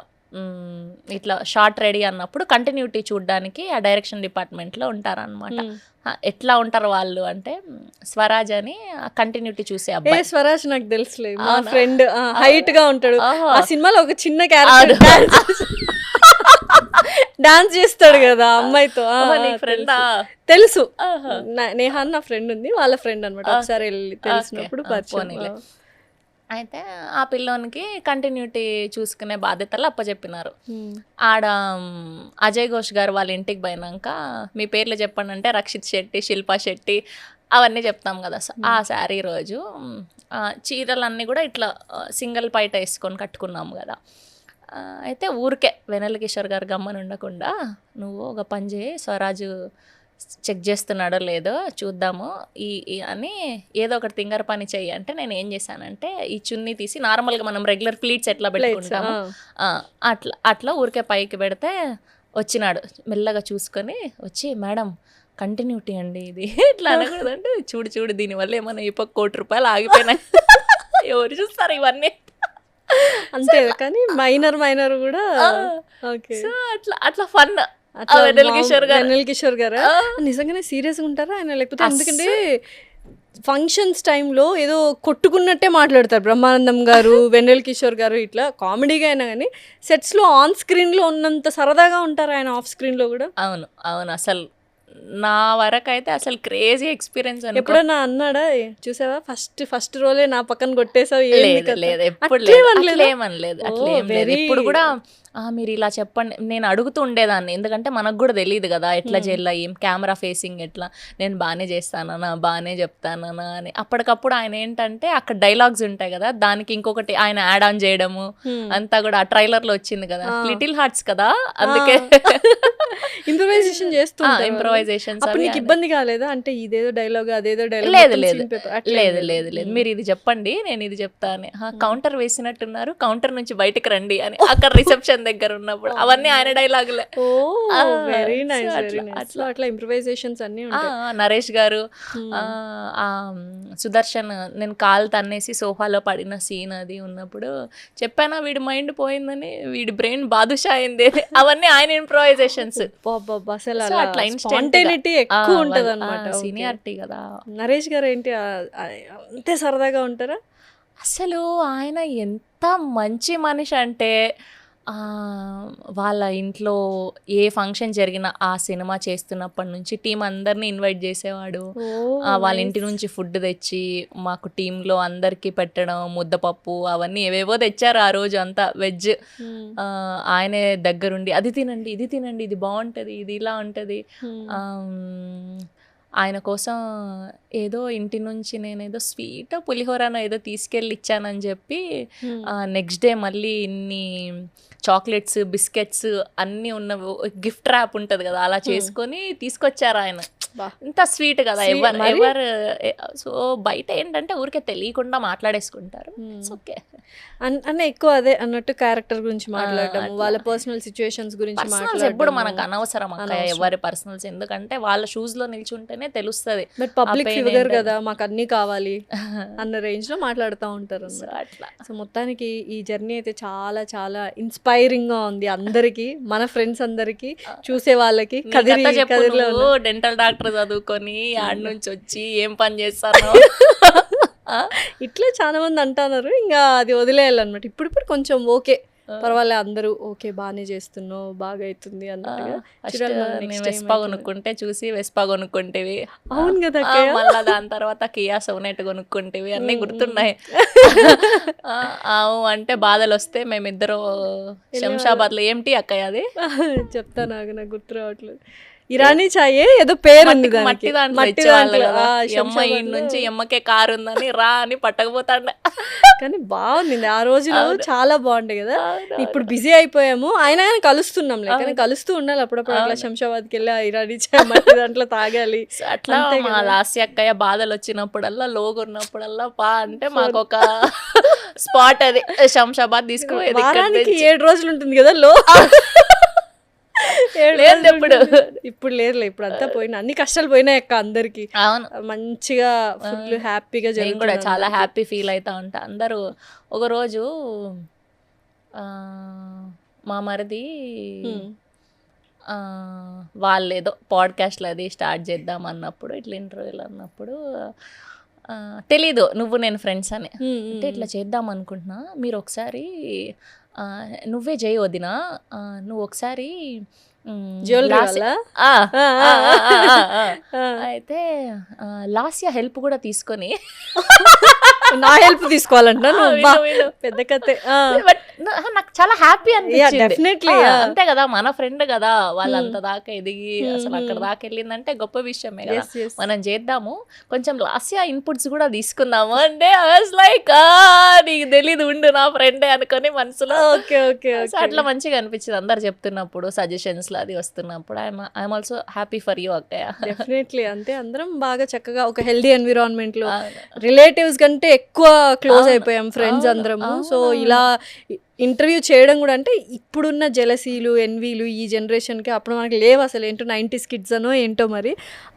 ఇట్లా షార్ట్ రెడీ అన్నప్పుడు కంటిన్యూటీ చూడడానికి ఆ డైరెక్షన్ డిపార్ట్మెంట్లో ఉంటారనమాట. ఎట్లా ఉంటారు వాళ్ళు అంటే, స్వరాజ్ అని కంటిన్యూటీ చూసే అబ్బాయి. స్వరాజ్ నాకు తెలుసులే, మా ఫ్రెండ్ హైట్ గా ఉంటాడు. ఆ సినిమాలో ఒక చిన్న క్యారెక్టర్ డాన్స్ చేస్తాడు కదా అమ్మాయితో. ఫ్రెండా? తెలుసు, నేహాన్ నా ఫ్రెండ్ ఉంది, వాళ్ళ ఫ్రెండ్ అనమాట. ఒకసారి వెళ్ళి తెలిసినప్పుడు పరిచయం. అయితే ఆ పిల్లోనికి కంటిన్యూటీ చూసుకునే బాధ్యతలు అప్పచెప్పినారు. ఆడ అజయ్ ఘోష్ గారు వాళ్ళ ఇంటికి పోయినాక మీ పేర్లు చెప్పండి అంటే రక్షిత్ శెట్టి, శిల్పా శెట్టి అవన్నీ చెప్తాం కదా. ఆ శారీ రోజు చీరలన్నీ కూడా ఇట్లా సింగిల్ పైట వేసుకొని కట్టుకున్నాము కదా. అయితే ఊరికే వెన్నెల కిషోర్ గారు గమ్మని ఉండకుండా, నువ్వు ఒక పని చేయి, స్వరాజు చెక్ చేస్తున్నాడో లేదో చూద్దాము అని ఏదో ఒకటి తింగర పని చెయ్యి అంటే, నేను ఏం చేశానంటే ఈ చున్నీ తీసి నార్మల్గా మనం రెగ్యులర్ ప్లీట్స్ ఎట్లా పెట్టుకుంటాము అట్లా ఊరికే పైకి పెడితే వచ్చినాడు. మెల్లగా చూసుకొని వచ్చి, మేడం కంటిన్యూటీ అండి ఇది ఇట్లా అనకూడదంటే, చూడు దీనివల్ల ఏమన్నా ఈ పక్క ₹1 ఆగిపోయినాయి. ఎవరు చూస్తారు ఇవన్నీ? అంతే కానీ మైనర్ కూడా. సో అట్లా ఫన్. వెన్నెల కిషోర్ గారు నిజంగానే సీరియస్ గా ఉంటారా ఆయన? లేకపోతే ఎందుకంటే ఫంక్షన్స్ టైంలో ఏదో కొట్టుకున్నట్టే మాట్లాడతారు బ్రహ్మానందం గారు, వెన్నెల కిషోర్ గారు. ఇట్లా కామెడీగా అయినా కానీ సెట్స్ లో ఆన్ స్క్రీన్ లో ఉన్నంత సరదాగా ఉంటారు ఆయన ఆఫ్ స్క్రీన్ లో కూడా. అవును అసలు నా వరకు అయితే అసలు క్రేజీ ఎక్స్పీరియన్స్. ఎప్పుడన్నా అన్నాడా, చూసావా ఫస్ట్ రోలే నా పక్కన కొట్టేసావు? లేదు, ఎప్పుడు అట్లేమనలేదు. ఇప్పుడు కూడా మీరు ఇలా చెప్పండి నేను అడుగుతూ ఉండేదాన్ని, ఎందుకంటే మనకు కూడా తెలియదు కదా ఎట్లా చేయాల, ఏం కెమెరా ఫేసింగ్ ఎట్లా, నేను బాగానే చేస్తానా బాగానే చెప్తానా అని. అప్పటికప్పుడు ఆయన ఏంటంటే అక్కడ డైలాగ్స్ ఉంటాయి కదా, దానికి ఇంకొకటి ఆయన యాడ్ ఆన్ చేయడము అంతా కూడా ఆ ట్రైలర్ లో వచ్చింది కదా, లిటిల్ హార్ట్స్ కదా, అందుకే ఇంప్రూవైజేషన్ చేస్తూ ఇంప్రూవైజేషన్స్. నీకు ఇబ్బంది కాలేదా అంటే ఇదేదో డైలాగ్ అదేదో డైలాగ్? లేదు మీరు ఇది చెప్పండి నేను ఇది చెప్తాను. కౌంటర్ వేసినట్టున్నారు, కౌంటర్ నుంచి బయటకు రండి అని అక్కడ రిసెప్షన్ దగ్గర ఉన్నప్పుడు అవన్నీ ఆయన డైలాగులే. Very nice. అట్లా ఇంప్రూవైజేషన్స్ అన్ని ఉంటాయి. నరేష్ గారు, సుదర్శన్ నేను కాలు తన్నేసి సోఫాలో పడిన సీన్ అది ఉన్నప్పుడు చెప్పానా వీడి మైండ్ పోయిందని, వీడి బ్రెయిన్ బాదుషా అయింది, అవన్నీ ఆయన ఇంప్రూవైజేషన్స్. అట్లా స్పాంటేనిటీ ఎక్కువ ఉంటది అన్నమాట, సీనియారిటీ కదా. నరేష్ గారు ఏంటి అంతే సరదాగా ఉంటారా? అసలు ఆయన ఎంత మంచి మనిషి అంటే, వాళ్ళ ఇంట్లో ఏ ఫంక్షన్ జరిగినా ఆ సినిమా చేస్తున్నప్పటి నుంచి టీం అందరినీ ఇన్వైట్ చేసేవాడు. వాళ్ళ ఇంటి నుంచి ఫుడ్ తెచ్చి మాకు టీంలో అందరికీ పెట్టడం, ముద్దపప్పు అవన్నీ ఏవేవో తెచ్చారు ఆ రోజు అంతా వెజ్. ఆయనే దగ్గరుండి అది తినండి ఇది తినండి ఇది బాగుంటుంది ఇది ఇలా ఉంటుంది. ఆయన కోసం ఏదో ఇంటి నుంచి నేనేదో స్వీట్ పులిహోరనో ఏదో తీసుకెళ్ళి ఇచ్చానని చెప్పి నెక్స్ట్ డే మళ్ళీ ఇన్ని చాక్లెట్స్ బిస్కెట్స్ అన్నీ ఉన్న గిఫ్ట్ ర్యాప్ ఉంటుంది కదా, అలా చేసుకొని తీసుకొచ్చారు ఆయన. ఇంత స్వీట్ కదా, ఎవరు సో బయట ఏంటంటే ఊరికే తెలియకుండా మాట్లాడేసుకుంటారు. ఓకే అన్న ఎక్కువ అదే అన్నట్టు క్యారెక్టర్ గురించి మాట్లాడడం, వాళ్ళ పర్సనల్ సిచ్యువేషన్స్ గురించి మాట్లాడడం ఎప్పుడు మనకు అనవసరం అక్క ఎవరి పర్సనల్స్, ఎందుకంటే వాళ్ళ షూస్ లో నిల్చుంటేనే తెలుస్తుంది. బట్ పబ్లిక్ ఫిగర్ కదా, మాకు అన్ని కావాలి అన్న రేంజ్ లో మాట్లాడుతూ ఉంటారు అట్లా. సో మొత్తానికి ఈ జర్నీ అయితే చాలా చాలా ఇన్స్పైరింగ్ గా ఉంది అందరికి, మన ఫ్రెండ్స్ అందరికి, చూసే వాళ్ళకి. డెంటల్ డాక్టర్ చదువుకొని ఆడ నుంచి వచ్చి ఏం పని చేస్తాను ఇట్లా చాలా మంది అంటున్నారు, ఇంకా అది వదిలేయాలన్నమాట. ఇప్పుడు కొంచెం ఓకే పర్వాలే, అందరూ ఓకే బాగానే చేస్తున్నావు బాగా అవుతుంది అన్నట్టుగా. వెస్పా కొనుక్కుంటే చూసి వెస్పా కొనుక్కుంటేవి. అవును కదా, మళ్ళీ దాని తర్వాత కియా సోనెట్ కొనుక్కుంటేవి అన్నీ గుర్తున్నాయి. అంటే బాధలు వస్తే మేమిద్దరు శంషాబాద్ లో ఏంటి అక్కయ్య అది చెప్తాను, నాకు గుర్తు రావట్లేదు. ఇరానీ చాయే ఏదో పేరు ఉంది మట్టి దానికి. దాంట్లో మట్టి ఇచ్చేవాళ్ళు దాంట్లో, కదా. ఆ, ఈ అమ్మాయి ఈ శంషాబాద్లో. నుంచి ఎమ్మకే కారు ఉందని రా అని పట్టకపోతాండ. కానీ బాగుంది ఆ రోజులు, చాలా బాగుంటాయి కదా. ఇప్పుడు బిజీ అయిపోయాము, అయినా కానీ కలుస్తున్నాం, కానీ కలుస్తూ ఉండాలి అప్పుడప్పుడు. అట్లా శంషాబాద్కి వెళ్ళి ఆ ఇరానీ చాయ్ మట్టి దాంట్లో తాగాలి. సో అట్లా మా లాస్య అక్కయ్య బాధలు వచ్చినప్పుడల్లా లోగున్నప్పుడల్లా పా అంటే మాకు ఒక స్పాట్ అది శంషాబాద్ తీసుకుపోయేది. ఇక్కడ వారానికి 7 రోజులు ఉంటుంది కదా లో. 7 లేదు రోజులు ఎప్పుడు. ఉంటుంది. ఇప్పుడు లేదులే, ఇప్పుడు అంతా పోయినా, అన్ని కష్టాలు పోయినాయి అక్క అందరికి. అవును, మంచిగా ఫుల్ హ్యాపీగా నేను కూడా జరుగుతుంది. చాలా హ్యాపీ ఫీల్ అవుతా ఉంటా. అందరూ ఒకరోజు మా మరిది వాళ్ళేదో పాడ్కాస్ట్లు అది స్టార్ట్ చేద్దాం అన్నప్పుడు, ఇట్లా ఇంటర్వ్యూలు అన్నప్పుడు తెలీదు నువ్వు నేను ఫ్రెండ్స్ అని అంటే ఇట్లా చేద్దాం అనుకుంటున్నా, మీరు ఒకసారి నువ్వే చేయి వదినా, నువ్వు ఒకసారి జ్యువెలరీ లాస్య- వల్ల? ఆ, ఆ, అయితే లాస్య హెల్ప్ కూడా తీసుకొని నా హెల్ప్ తీసుకోవాలంట నువ్వు? విను, విను. పెద్ద కథే. బట్ నాకు చాలా హ్యాపీ అనిపించింది. definitely, అంతే కదా, మన ఫ్రెండ్ కదా, వాళ్ళంత దాకా ఎదిగి అసలు అక్కడ దాకా వెళ్ళిందంటే గొప్ప విషయమే కదా. Yes, yes. మనం చేద్దాము, కొంచెం లాస్య ఇన్పుట్స్ కూడా తీసుకుందాము అంటే ఐ వాజ్ లైక్ నీకు తెలీదు ఉండు నా ఫ్రెండే అనుకొని మనసులో. Okay okay. సో అట్లా మంచిగా అనిపించింది అందరు చెప్తున్నప్పుడు, సజెషన్స్ లో అది వస్తున్నప్పుడు. I'm also happy for you అక్కయ్య. డెఫినెట్లీ, అంతే అందరం బాగా చక్కగా ఒక హెల్దీ ఎన్విరాన్మెంట్ లో, రిలేటివ్స్ కంటే ఎక్కువ క్లోజ్ అయిపోయాం ఫ్రెండ్స్ అందరము. సో ఇలా ఇంటర్వ్యూ చేయడం కూడా అంటే ఇప్పుడున్న జెలసీలు ఎన్వీలు ఈ జనరేషన్కి అప్పుడు మనకి లేవు అసలు. ఏంటో 90s కిడ్స్ అనో ఏంటో మరి,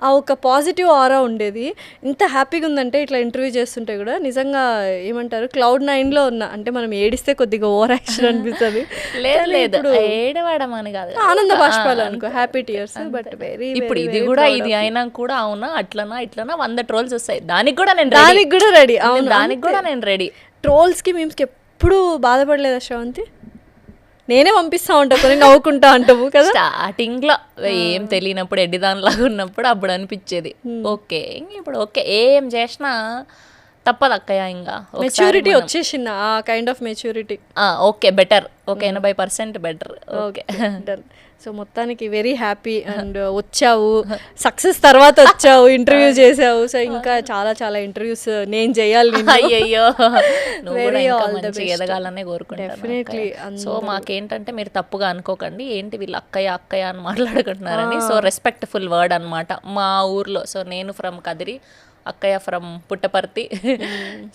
ఆ ఒక పాజిటివ్ ఆరా ఉండేది. ఇంత హ్యాపీగా ఉందంటే ఇట్లా ఇంటర్వ్యూ చేస్తుంటే కూడా నిజంగా ఏమంటారు Cloud9లో ఉన్నా. అంటే మనం ఏడిస్తే కొద్దిగా ఓవర్ యాక్షన్ అనిపిస్తుంది, లేదు ఏడవాడం అని కాదు, ఆనంద బాష్పాలు అనుకో, హ్యాపీ టీయర్స్. బట్ వెరీ ఇప్పుడు ఇది కూడా ఇది అయినా కూడా అవునా అట్లనా ఇట్లనా 100 ట్రోల్స్ వస్తాయి, దానికి కూడా నేను దానికి కూడా రెడీ. అవును, దానికి కూడా నేను రెడీ. ట్రోల్స్కి మీమ్స్కి ఎప్పుడు బాధపడలేదా శ్రవంతి? నేనే పంపిస్తా ఉంటా కొన్ని, నవ్వుకుంటా అంటావు కదా. స్టార్టింగ్ లో ఏం తెలియనప్పుడు ఎడ్డిదానిలాగా ఉన్నప్పుడు అప్పుడు అనిపించేది ఓకే, ఇప్పుడు ఓకే ఏం చేసినా తప్పదు అక్కయ్య. ఇంకా మెచ్యూరిటీ వచ్చేసింది, ఆ kind of maturity. Okay better, okay 80% better. Okay done. So మొత్తానికి వెరీ హ్యాపీ. అండ్ వచ్చావు, సక్సెస్ తర్వాత వచ్చావు, ఇంటర్వ్యూ చేసావు. సో ఇంకా చాలా చాలా ఇంటర్వ్యూస్ నేను చేయాలి. అయ్యయ్యో, నువ్వు కూడా ఇంకా మంచిగా ఎదగాలనే కోరుకుంటాను. డెఫినెట్లీ. సో మాకేంటంటే మీరు తప్పుగా అనుకోకండి, ఏంటి వీళ్ళు అక్కయ్య అక్కయ్య అని మాట్లాడుకుంటున్నారని. సో రెస్పెక్ట్ఫుల్ వర్డ్ అనమాట మా ఊర్లో. సో నేను ఫ్రమ్ కదిరి, అక్కయ్య ఫ్రమ్ పుట్టపర్తి.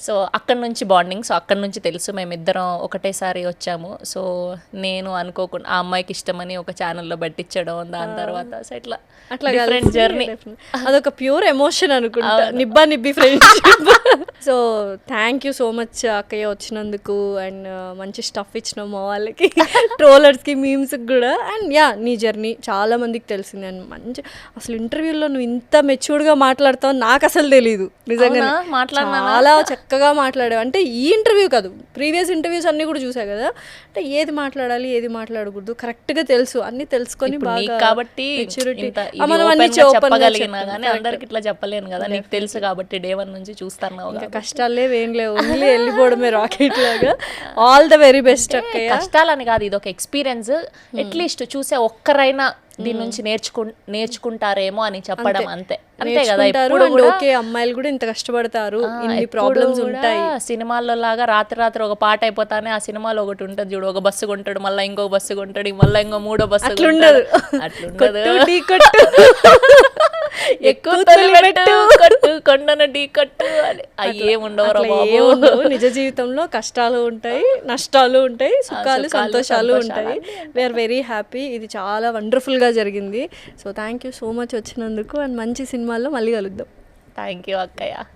సో అక్కడి నుంచి బాండింగ్. సో అక్కడి నుంచి తెలుసు, మేమిద్దరం ఒకటేసారి వచ్చాము. సో నేను అనుకోకుండా ఆ అమ్మాయికి ఇష్టమని ఒక ఛానల్లో పెట్టించడం, దాని తర్వాత సో ఇట్లా డిఫరెంట్ జర్నీ. అదొక ప్యూర్ ఎమోషన్ అనుకుంటా, నిబ్బా నిబ్బి friendship. So thank you so much అక్కయ్య వచ్చినందుకు. అండ్ మంచి స్టఫ్ ఇచ్చినావు మా వాళ్ళకి, ట్రోలర్స్కి, మీమ్స్కి కూడా. అండ్ యా, నీ జర్నీ చాలా మందికి తెలిసింది. అండ్ మంచి అసలు ఇంటర్వ్యూలో నువ్వు ఇంత మెచ్యూర్డ్గా మాట్లాడతావు నాకు అసలు తెలీదు నిజంగా. చాలా చక్కగా మాట్లాడావు. అంటే ఈ ఇంటర్వ్యూ కాదు, ప్రీవియస్ ఇంటర్వ్యూస్ అన్ని కూడా చూసా కదా. అంటే ఏది మాట్లాడాలి ఏది మాట్లాడకూడదు కరెక్ట్గా తెలుసు, అన్ని తెలుసుకొని బాగా కాబట్టి మెచ్యూరిటీ చెప్పగలిగినా కానీ అందరికి ఇట్లా చెప్పలేను కదా, నీకు తెలుసు కాబట్టి డే 1 నుంచి చూస్తున్నావు. ఇంకా కష్టాలు లేవు ఏం లేవు, ఓన్లీ వెళ్ళిపోవడమే రాకెట్ లాగా. ఆల్ ద వెరీ బెస్ట్ అక్కయ్య. కష్టాలని కాదు, ఇది ఒక ఎక్స్పీరియన్స్. అట్లీస్ట్ చూసే ఒక్కరైనా దీని నుంచి నేర్చుకుంటారేమో అని చెప్పడం, అంతే అంతే కదా. ఇప్పుడు ఓకే, అమ్మాయిలు కూడా ఇంత కష్టపడతారు, ఇన్ని ప్రాబ్లమ్స్ ఉంటాయి. సినిమాల్లో లాగా రాత్రి ఒక పాట అయిపోతానే ఆ సినిమాలో ఒకటి ఉంటుంది చూడు, ఒక బస్సు కొంటాడు, మళ్ళీ ఇంకో బస్సు కొంటాడు, మళ్ళీ ఇంకో 3వ బస్సు. అట్లుండదు, ఎక్కువ కొండను ఢీ కట్టు అని ఏముండవు. నిజ జీవితంలో కష్టాలు ఉంటాయి, నష్టాలు ఉంటాయి, సుఖాలు సంతోషాలు ఉంటాయి. We are very happy. ఇది చాలా వండర్ఫుల్గా జరిగింది. So thank you so much వచ్చినందుకు. అండ్ మంచి సినిమాల్లో మళ్ళీ కలుద్దాం. థ్యాంక్ యూ అక్కయ్య.